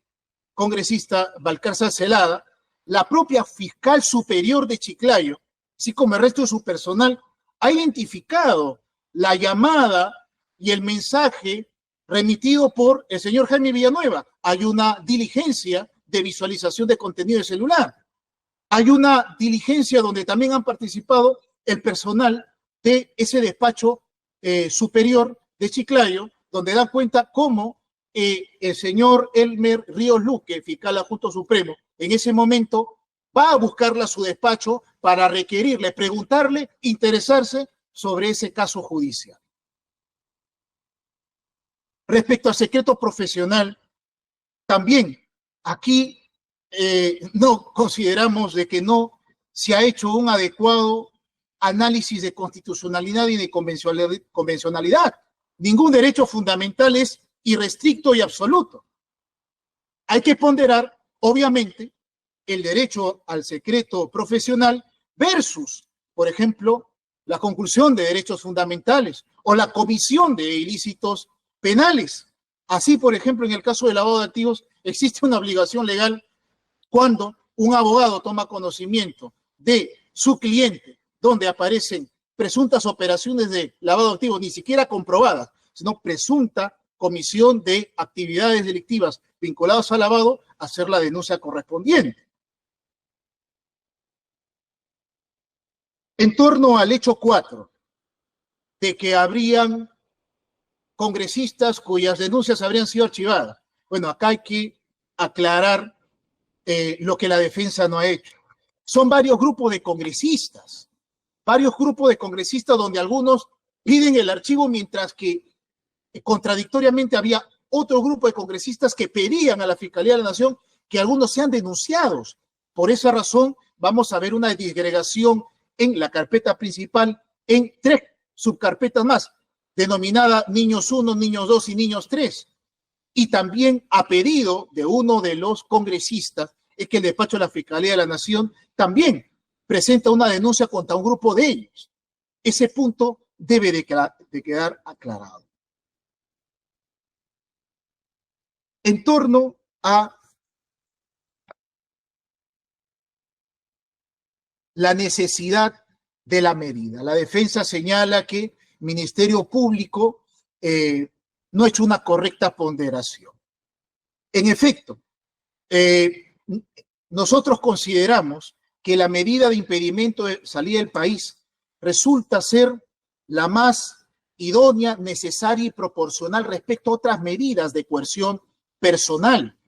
congresista Valcárcel Zelada, la propia fiscal superior de Chiclayo, así como el resto de su personal, ha identificado la llamada y el mensaje remitido por el señor Jaime Villanueva. Hay una diligencia de visualización de contenido de celular. Hay una diligencia donde también han participado el personal de ese despacho superior de Chiclayo, donde dan cuenta cómo el señor Elmer Ríos Luque, fiscal adjunto supremo, en ese momento va a buscarla a su despacho para requerirle, preguntarle, interesarse sobre ese caso judicial. Respecto al secreto profesional, también aquí no consideramos de que no se ha hecho un adecuado análisis de constitucionalidad y de convencionalidad. Ningún derecho fundamental es irrestricto y absoluto. Hay que ponderar, obviamente, el derecho al secreto profesional versus, por ejemplo, la conclusión de derechos fundamentales o la comisión de ilícitos penales. Así, por ejemplo, en el caso del lavado de activos, existe una obligación legal cuando un abogado toma conocimiento de su cliente, donde aparecen presuntas operaciones de lavado de activos, ni siquiera comprobadas, sino presunta comisión de actividades delictivas vinculadas al lavado, hacer la denuncia correspondiente. En torno al hecho 4, de que habrían congresistas cuyas denuncias habrían sido archivadas. Bueno, acá hay que aclarar lo que la defensa no ha hecho. Son varios grupos de congresistas donde algunos piden el archivo, mientras que contradictoriamente había otro grupo de congresistas que pedían a la Fiscalía de la Nación que algunos sean denunciados. Por esa razón, vamos a ver una disgregación en la carpeta principal en 3 subcarpetas más, denominada Niños 1, Niños 2 y Niños 3. Y también a pedido de uno de los congresistas es que el despacho de la Fiscalía de la Nación también presenta una denuncia contra un grupo de ellos. Ese punto debe de quedar aclarado. En torno a la necesidad de la medida, la defensa señala que el Ministerio Público no ha hecho una correcta ponderación. En efecto, nosotros consideramos que la medida de impedimento de salida del país resulta ser la más idónea, necesaria y proporcional respecto a otras medidas de coerción personal.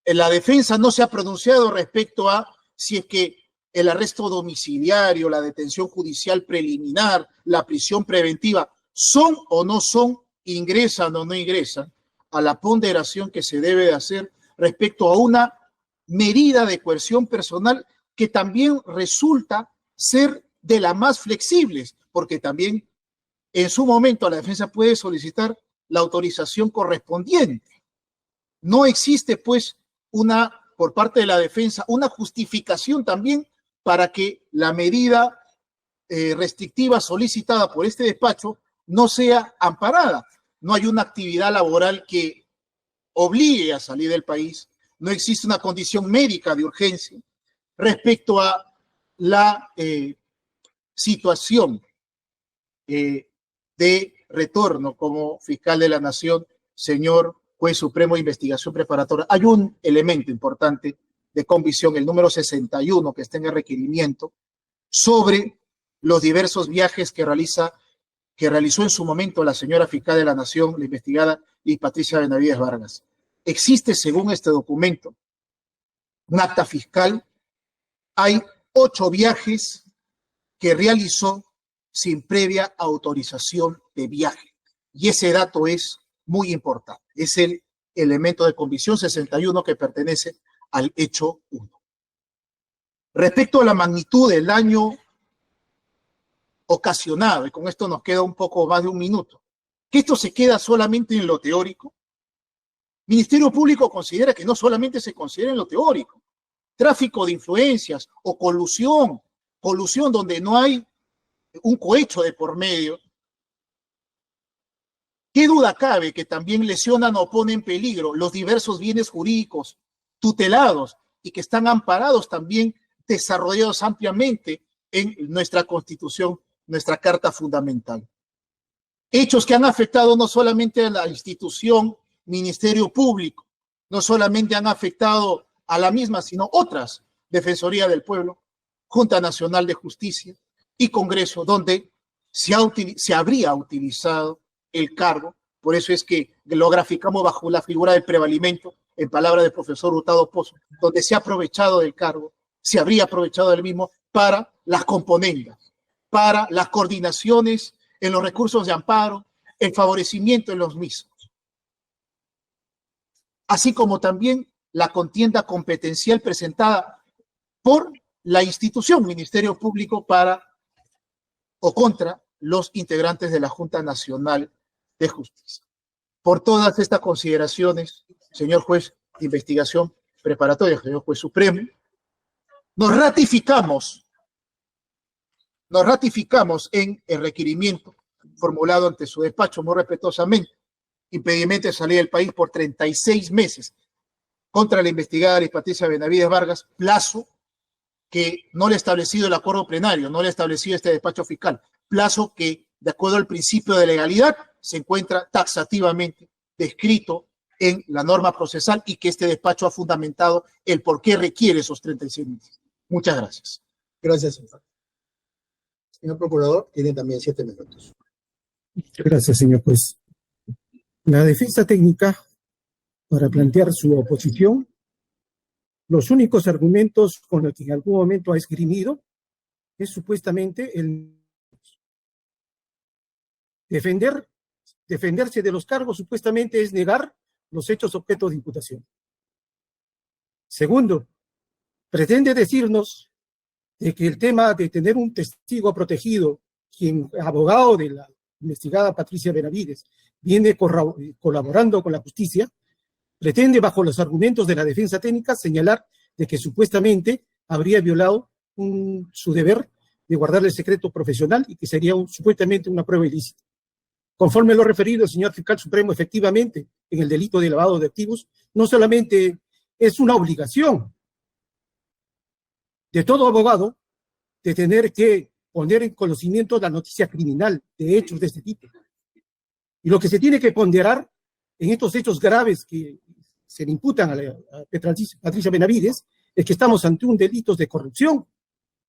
La defensa no se ha pronunciado respecto a si es que el arresto domiciliario, la detención judicial preliminar, la prisión preventiva, son o no son, ingresan o no ingresan a la ponderación que se debe de hacer respecto a una medida de coerción personal que también resulta ser de las más flexibles, porque también en su momento la defensa puede solicitar la autorización correspondiente. No existe, pues, por parte de la defensa, una justificación también para que la medida restrictiva solicitada por este despacho no sea amparada. No hay una actividad laboral que obligue a salir del país, no existe una condición médica de urgencia respecto a la situación de retorno como fiscal de la Nación, señor juez supremo de investigación preparatoria. Hay un elemento importante de Convicción, el número 61, que está en el requerimiento, sobre los diversos viajes que realizó en su momento la señora fiscal de la Nación, la investigada Liz Patricia Benavides Vargas. Existe, según este documento, un acta fiscal. Hay 8 viajes que realizó sin previa autorización de viaje. Y ese dato es muy importante. Es el elemento de Convicción 61 que pertenece al hecho 1. Respecto a la magnitud del daño ocasionado, y con esto nos queda un poco más de un minuto, que esto se queda solamente en lo teórico. El Ministerio Público considera que no solamente se considera en lo teórico, tráfico de influencias o colusión donde no hay un cohecho de por medio. ¿Qué duda cabe que también lesionan o ponen en peligro los diversos bienes jurídicos tutelados y que están amparados también, desarrollados ampliamente en nuestra Constitución, nuestra Carta Fundamental? Hechos que han afectado no solamente a la institución Ministerio Público, no solamente han afectado a la misma, sino otras, Defensoría del Pueblo, Junta Nacional de Justicia y Congreso, donde se habría utilizado el cargo. Por eso es que lo graficamos bajo la figura del prevalimento, en palabras del profesor Hurtado Pozo, donde se ha aprovechado del cargo, se habría aprovechado del mismo para las componendas, para las coordinaciones en los recursos de amparo, el favorecimiento en los mismos, así como también la contienda competencial presentada por la institución Ministerio Público para o contra los integrantes de la Junta Nacional de Justicia. Por todas estas consideraciones, señor juez de investigación preparatoria, señor juez supremo, nos ratificamos en el requerimiento formulado ante su despacho muy respetuosamente, impedimento de salir del país por 36 meses contra la investigada Liz Patricia Benavides Vargas, plazo que no le ha establecido el acuerdo plenario, no le ha establecido este despacho fiscal, plazo que, de acuerdo al principio de legalidad, se encuentra taxativamente descrito en la norma procesal y que este despacho ha fundamentado el por qué requiere esos 36 meses. Muchas gracias. Gracias, señor. Señor procurador, tiene también 7 minutos. Gracias, señor juez. La defensa técnica, para plantear su oposición, los únicos argumentos con los que en algún momento ha esgrimido es supuestamente el defenderse de los cargos, supuestamente es negar los hechos objeto de imputación. Segundo, pretende decirnos de que el tema de tener un testigo protegido, quien abogado de la investigada Patricia Benavides viene colaborando con la justicia, pretende, bajo los argumentos de la defensa técnica, señalar de que supuestamente habría violado su deber de guardar el secreto profesional y que sería supuestamente una prueba ilícita. Conforme lo referido el señor fiscal supremo, efectivamente, en el delito de lavado de activos, no solamente es una obligación de todo abogado de tener que poner en conocimiento la noticia criminal de hechos de este tipo. Y lo que se tiene que ponderar en estos hechos graves que se le imputan a Patricia Benavides es que estamos ante un delito de corrupción,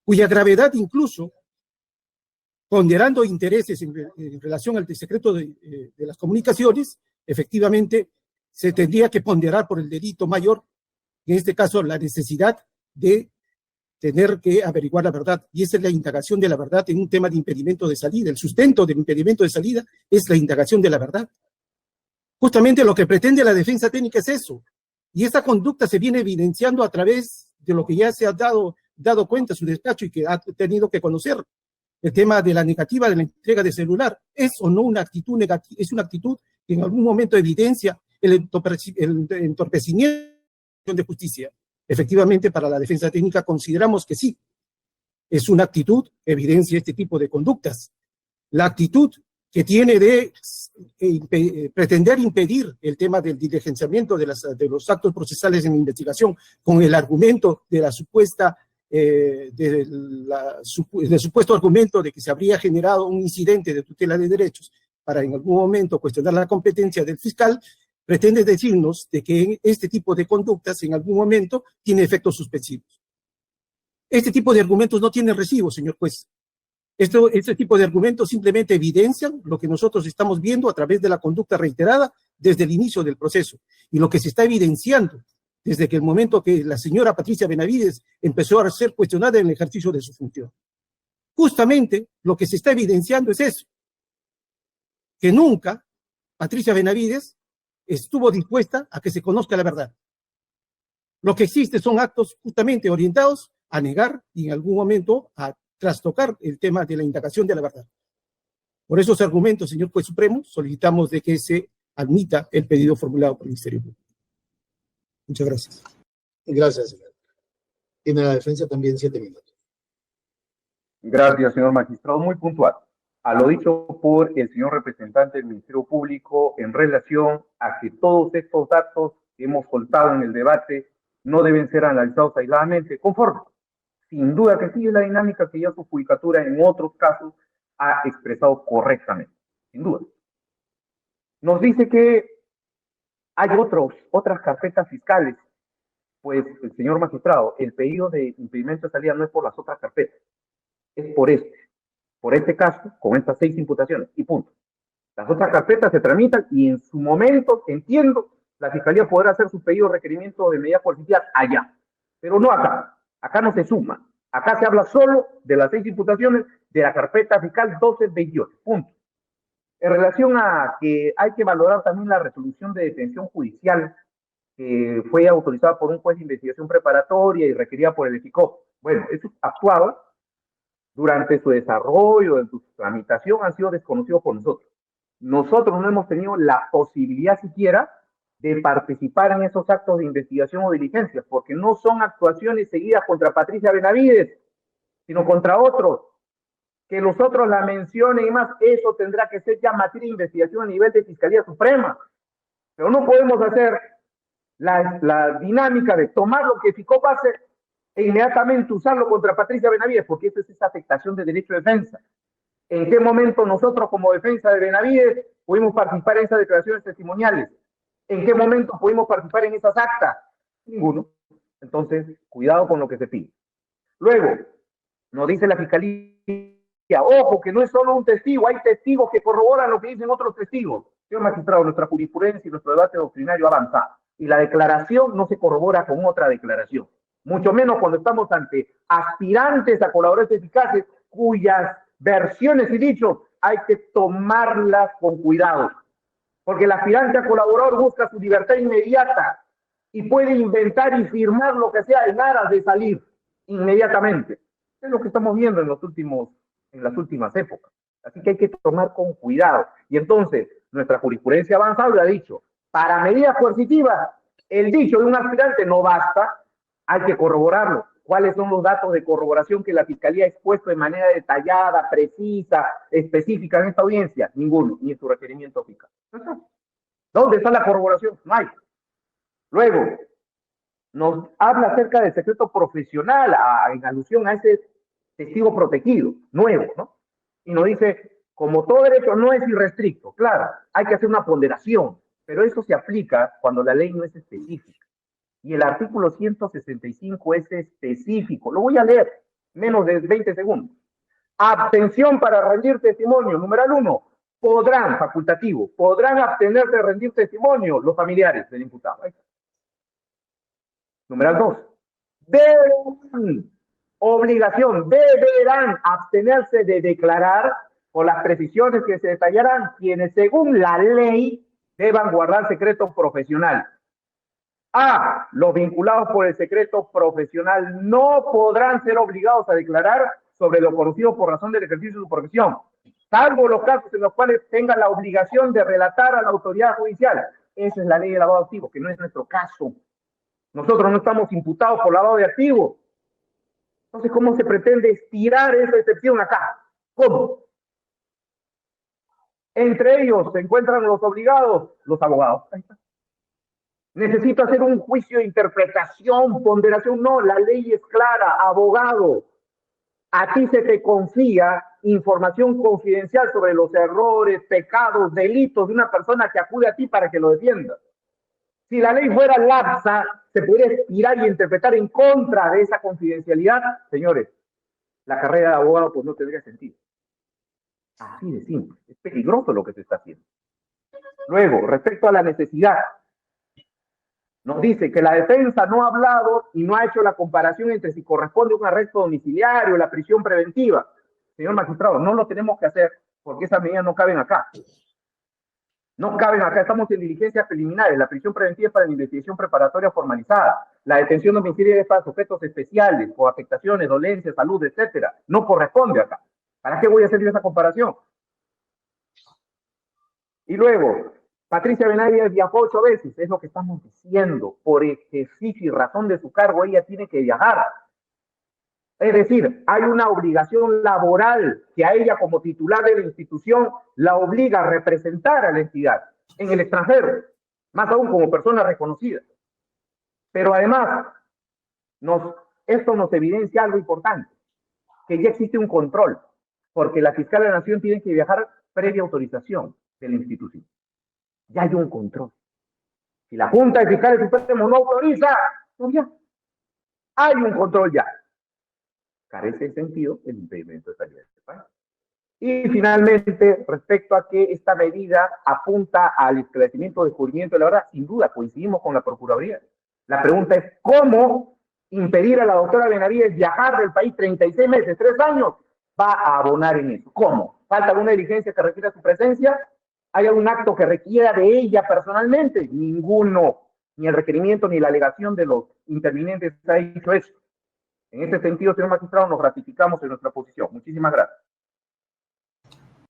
cuya gravedad incluso, ponderando intereses en relación al secreto de las comunicaciones, efectivamente se tendría que ponderar por el delito mayor, en este caso la necesidad de tener que averiguar la verdad, y esa es la indagación de la verdad en un tema de impedimento de salida. El sustento del impedimento de salida es la indagación de la verdad. Justamente lo que pretende la defensa técnica es eso, y esta conducta se viene evidenciando a través de lo que ya se ha dado cuenta su despacho y que ha tenido que conocer. El tema de la negativa de la entrega de celular, ¿es o no una actitud negativa? Es una actitud que en algún momento evidencia el entorpecimiento de justicia. Efectivamente, para la defensa técnica consideramos que sí, es una actitud, evidencia este tipo de conductas. La actitud que tiene de pretender impedir el tema del diligenciamiento de los actos procesales en investigación con el argumento de la supuesta, del supuesto argumento de que se habría generado un incidente de tutela de derechos para en algún momento cuestionar la competencia del fiscal, pretende decirnos de que este tipo de conductas en algún momento tiene efectos suspensivos. Este tipo de argumentos no tiene recibo, señor juez. Este tipo de argumentos simplemente evidencian lo que nosotros estamos viendo a través de la conducta reiterada desde el inicio del proceso y lo que se está evidenciando desde que el momento que la señora Patricia Benavides empezó a ser cuestionada en el ejercicio de su función. Justamente lo que se está evidenciando es eso, que nunca Patricia Benavides estuvo dispuesta a que se conozca la verdad. Lo que existe son actos justamente orientados a negar y en algún momento a trastocar el tema de la indagación de la verdad. Por esos argumentos, señor juez supremo, solicitamos de que se admita el pedido formulado por el Ministerio Público. Muchas gracias. Gracias, señor. Tiene la defensa también 7 minutos. Gracias, señor magistrado. Muy puntual. A lo dicho por el señor representante del Ministerio Público en relación a que todos estos datos que hemos soltado en el debate no deben ser analizados aisladamente, conforme. Sin duda que sí es la dinámica que ya su judicatura en otros casos ha expresado correctamente, sin duda. Nos dice que hay otras carpetas fiscales. Pues, el señor magistrado, el pedido de impedimento de salida no es por las otras carpetas, es por este caso, con estas 6 imputaciones, y punto. Las otras carpetas se tramitan y en su momento, entiendo, la Fiscalía podrá hacer su pedido de requerimiento de medidas coercitivas allá, pero no acá. Acá no se suma. Acá se habla solo de las 6 imputaciones de la carpeta fiscal 1228, punto. En relación a que hay que valorar también la resolución de detención judicial que fue autorizada por un juez de investigación preparatoria y requerida por el EFICOP. Bueno, esos actuados durante su desarrollo, en su tramitación, han sido desconocidos por nosotros. Nosotros no hemos tenido la posibilidad siquiera de participar en esos actos de investigación o diligencias, porque no son actuaciones seguidas contra Patricia Benavides, sino contra otros. Que los otros la mencionen y más, eso tendrá que ser ya materia de investigación a nivel de Fiscalía Suprema. Pero no podemos hacer la dinámica de tomar lo que FICOP hace e inmediatamente usarlo contra Patricia Benavides, porque eso es esa afectación de derecho de defensa. ¿En qué momento nosotros como defensa de Benavides pudimos participar en esas declaraciones testimoniales? ¿En qué momento pudimos participar en esas actas? Ninguno. Entonces, cuidado con lo que se pide. Luego, nos dice la Fiscalía, ojo, que no es solo un testigo, hay testigos que corroboran lo que dicen otros testigos. Señor magistrado, nuestra jurisprudencia y nuestro debate doctrinario ha avanzado, y la declaración no se corrobora con otra declaración, mucho menos cuando estamos ante aspirantes a colaboradores eficaces cuyas versiones y dichos hay que tomarlas con cuidado, porque el aspirante a colaborador busca su libertad inmediata y puede inventar y firmar lo que sea en aras de salir inmediatamente. Es lo que estamos viendo en las últimas épocas. Así que hay que tomar con cuidado. Y entonces, nuestra jurisprudencia avanzada le ha dicho, para medidas coercitivas, el dicho de un aspirante no basta, hay que corroborarlo. ¿Cuáles son los datos de corroboración que la Fiscalía ha expuesto de manera detallada, precisa, específica en esta audiencia? Ninguno, ni en su requerimiento fiscal. ¿Dónde está la corroboración? No hay. Luego, nos habla acerca del secreto profesional, en alusión a ese testigo protegido, nuevo, ¿no? Y nos dice, como todo derecho no es irrestricto, claro, hay que hacer una ponderación, pero eso se aplica cuando la ley no es específica. Y el artículo 165 es específico. Lo voy a leer, menos de 20 segundos. Abstención para rendir testimonio. Numeral 1. Podrán, facultativo, podrán abstenerse de rendir testimonio los familiares del imputado. Numeral 2. Deberán, obligación, deberán abstenerse de declarar por las precisiones que se detallarán quienes según la ley deban guardar secreto profesional. A. Los vinculados por el secreto profesional no podrán ser obligados a declarar sobre lo conocido por razón del ejercicio de su profesión, salvo los casos en los cuales tengan la obligación de relatar a la autoridad judicial. Esa es la ley de lavado de activos, que no es nuestro caso. Nosotros no estamos imputados por lavado de activos. Entonces, ¿cómo se pretende estirar esa excepción acá? ¿Cómo? Entre ellos se encuentran los obligados, los abogados. Ahí está. Necesito hacer un juicio de interpretación, ponderación. No, la ley es clara, abogado. A ti se te confía información confidencial sobre los errores, pecados, delitos de una persona que acude a ti para que lo defienda. Si la ley fuera lapsa, se podría estirar y interpretar en contra de esa confidencialidad, señores, la carrera de abogado pues no tendría sentido. Así de simple. Es peligroso lo que se está haciendo. Luego, respecto a la necesidad, nos dice que la defensa no ha hablado y no ha hecho la comparación entre si corresponde un arresto domiciliario o la prisión preventiva. Señor magistrado, no lo tenemos que hacer porque esas medidas no caben acá. No caben acá, estamos en diligencias preliminares. La prisión preventiva es para la investigación preparatoria formalizada. La detención domiciliaria es para sujetos especiales, o afectaciones, dolencias, salud, etcétera. No corresponde acá. ¿Para qué voy a hacer yo esa comparación? Y luego, Patricia Benavides viajó 8 veces, es lo que estamos diciendo. Por ejercicio y razón de su cargo, ella tiene que viajar. Es decir, hay una obligación laboral que a ella como titular de la institución la obliga a representar a la entidad en el extranjero, más aún como persona reconocida. Pero además, esto nos evidencia algo importante, que ya existe un control, porque la fiscal de la Nación tiene que viajar previa autorización de la institución. Ya hay un control. Si la Junta de Fiscales Supremos no autoriza, pues ya hay un control ya. Carece el sentido el impedimento de salida de este país. Y finalmente, respecto a que esta medida apunta al esclarecimiento del descubrimiento de la verdad, sin duda coincidimos con la Procuraduría. La pregunta es, ¿cómo impedir a la doctora Benavides viajar del país 36 meses, 3 años? Va a abonar en eso. ¿Cómo? ¿Falta alguna diligencia que requiera su presencia? ¿Hay algún acto que requiera de ella personalmente? Ninguno. Ni el requerimiento ni la alegación de los intervinientes ha dicho eso. En este sentido, señor magistrado, nos ratificamos en nuestra posición. Muchísimas gracias.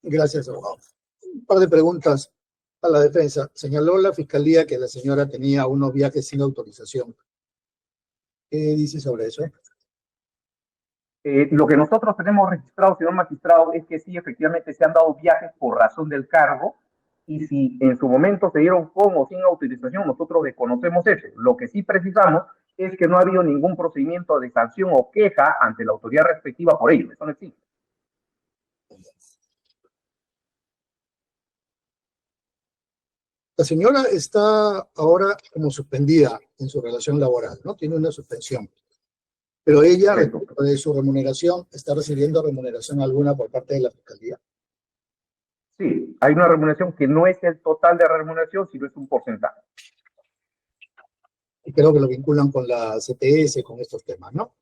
Gracias, abogado. Un par de preguntas a la defensa. Señaló la fiscalía que la señora tenía unos viajes sin autorización. ¿Qué dice sobre eso? Lo que nosotros tenemos registrado, señor magistrado, es que sí, efectivamente se han dado viajes por razón del cargo, y si en su momento se dieron con o sin autorización, nosotros desconocemos eso. Lo que sí precisamos es que no ha habido ningún procedimiento de sanción o queja ante la autoridad respectiva por ello. Eso no existe. La señora está ahora como suspendida en su relación laboral, ¿no? Tiene una suspensión. Pero ella, respecto de su remuneración, ¿está recibiendo remuneración alguna por parte de la fiscalía? Sí, hay una remuneración que no es el total de remuneración, sino es un porcentaje. Y creo que lo vinculan con la CTS, con estos temas, ¿no?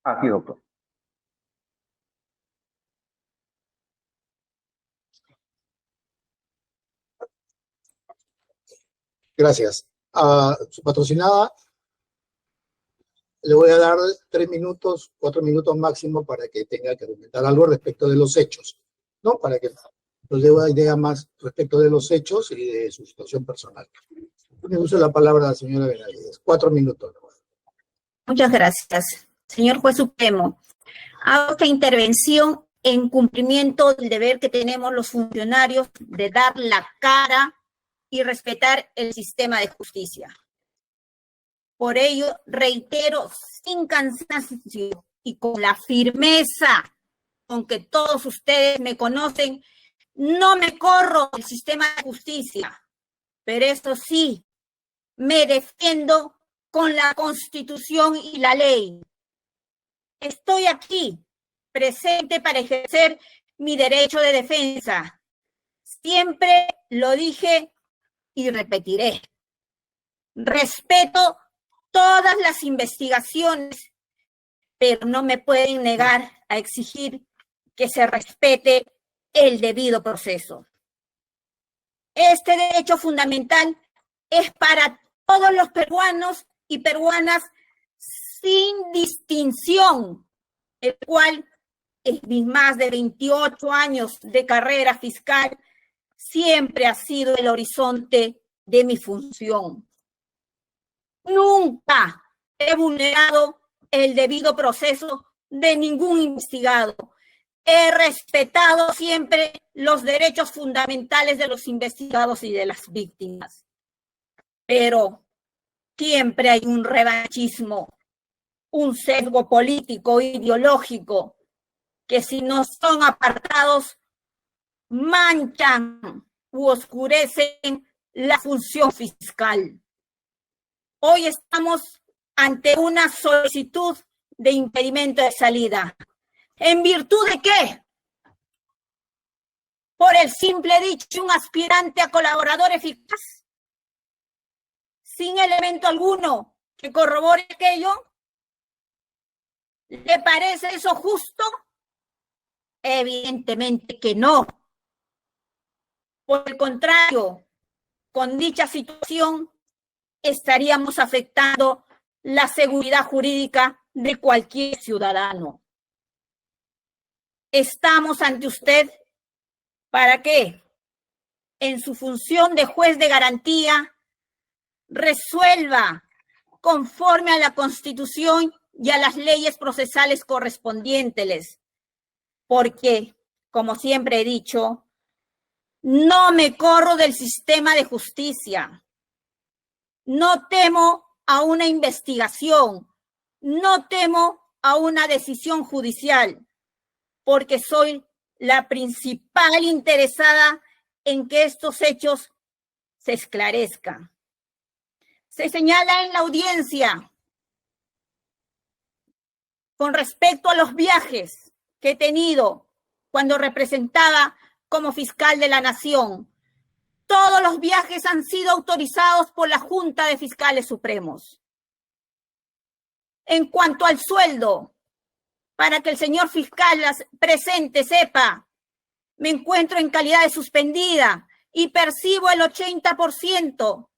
Así, doctor. Gracias. A su patrocinada le voy a dar 3 minutos, 4 minutos máximo para que tenga que argumentar algo respecto de los hechos, ¿no? Para que nos dé una idea más respecto de los hechos y de su situación personal. Me uso la palabra a la señora Benavides. 4 minutos. Muchas gracias. Señor Juez Supremo, hago esta intervención en cumplimiento del deber que tenemos los funcionarios de dar la cara y respetar el sistema de justicia. Por ello, reitero sin cansancio y con la firmeza con que todos ustedes me conocen, no me corro del sistema de justicia, pero eso sí, me defiendo con la Constitución y la ley. Estoy aquí, presente para ejercer mi derecho de defensa. Siempre lo dije y repetiré. Respeto todas las investigaciones, pero no me pueden negar a exigir que se respete el debido proceso. Este derecho fundamental es para todos los peruanos y peruanas sin distinción, el cual en mis más de 28 años de carrera fiscal siempre ha sido el horizonte de mi función. Nunca he vulnerado el debido proceso de ningún investigado. He respetado siempre los derechos fundamentales de los investigados y de las víctimas. Pero siempre hay un revanchismo, un sesgo político, ideológico, que si no son apartados, manchan u oscurecen la función fiscal. hoy estamos ante una solicitud de impedimento de salida. ¿En virtud de qué? Por el simple dicho de un aspirante a colaborador eficaz, sin elemento alguno que corrobore aquello. ¿Le parece eso justo? Evidentemente que no. Por el contrario, con dicha situación estaríamos afectando la seguridad jurídica de cualquier ciudadano. Estamos ante usted para que, en su función de juez de garantía, resuelva conforme a la Constitución y a las leyes procesales correspondientes, porque, como siempre he dicho, no me corro del sistema de justicia, no temo a una investigación, no temo a una decisión judicial, porque soy la principal interesada en que estos hechos se esclarezcan. Se señala en la audiencia con respecto a los viajes que he tenido cuando representaba como fiscal de la Nación. Todos los viajes han sido autorizados por la Junta de Fiscales Supremos. En cuanto al sueldo, para que el señor fiscal presente sepa, me encuentro en calidad de suspendida y percibo el 80%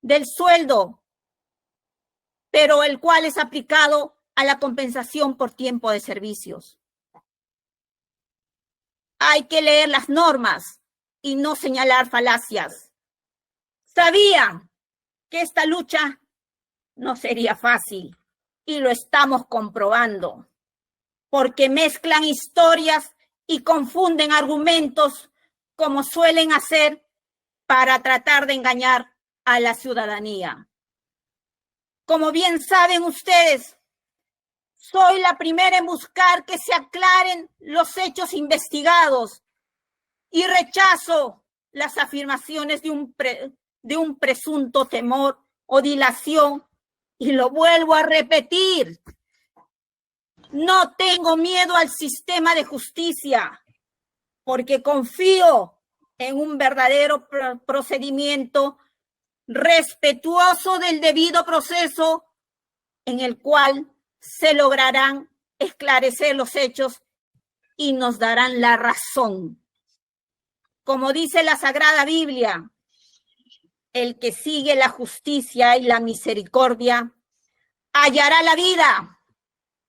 del sueldo, pero el cual es aplicado a la compensación por tiempo de servicios. Hay que leer las normas y no señalar falacias. Sabía que esta lucha no sería fácil y lo estamos comprobando, porque mezclan historias y confunden argumentos como suelen hacer para tratar de engañar a la ciudadanía. Como bien saben ustedes, soy la primera en buscar que se aclaren los hechos investigados y rechazo las afirmaciones de un presunto temor o dilación, y lo vuelvo a repetir. No tengo miedo al sistema de justicia, porque confío en un verdadero procedimiento respetuoso del debido proceso, en el cual se lograrán esclarecer los hechos y nos darán la razón. Como dice la Sagrada Biblia, el que sigue la justicia y la misericordia hallará la vida,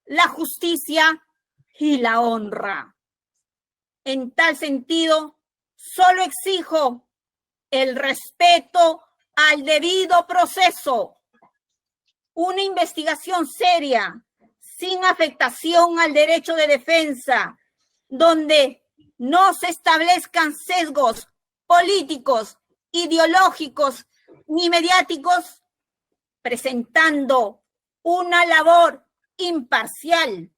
la justicia y la honra. En tal sentido, solo exijo el respeto al debido proceso, una investigación seria, sin afectación al derecho de defensa, donde no se establezcan sesgos políticos, ideológicos ni mediáticos, presentando una labor imparcial,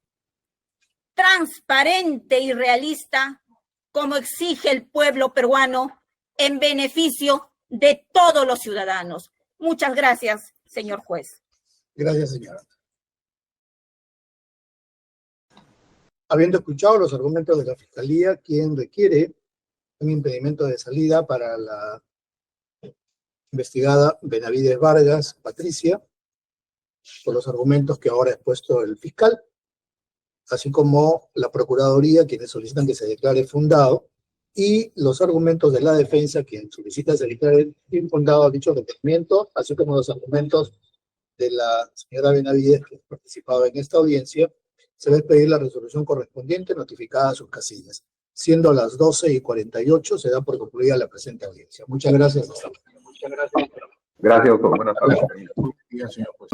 transparente y realista, como exige el pueblo peruano, en beneficio de todos los ciudadanos. Muchas gracias, señor juez. Gracias, señora. Habiendo escuchado los argumentos de la Fiscalía, quien requiere un impedimento de salida para la investigada Benavides Vargas Patricia, por los argumentos que ahora ha expuesto el fiscal, así como la Procuraduría, quienes solicitan que se declare fundado, y los argumentos de la defensa, quien solicita se declare infundado a dicho requerimiento, así como los argumentos de la señora Benavides, que ha participado en esta audiencia, se va a expedir la resolución correspondiente notificada a sus casillas. Siendo las 12:48, se da por concluida la presente audiencia. Muchas gracias. Hasta luego. Gracias, doctor. Buenas tardes. Buenos días, señor juez.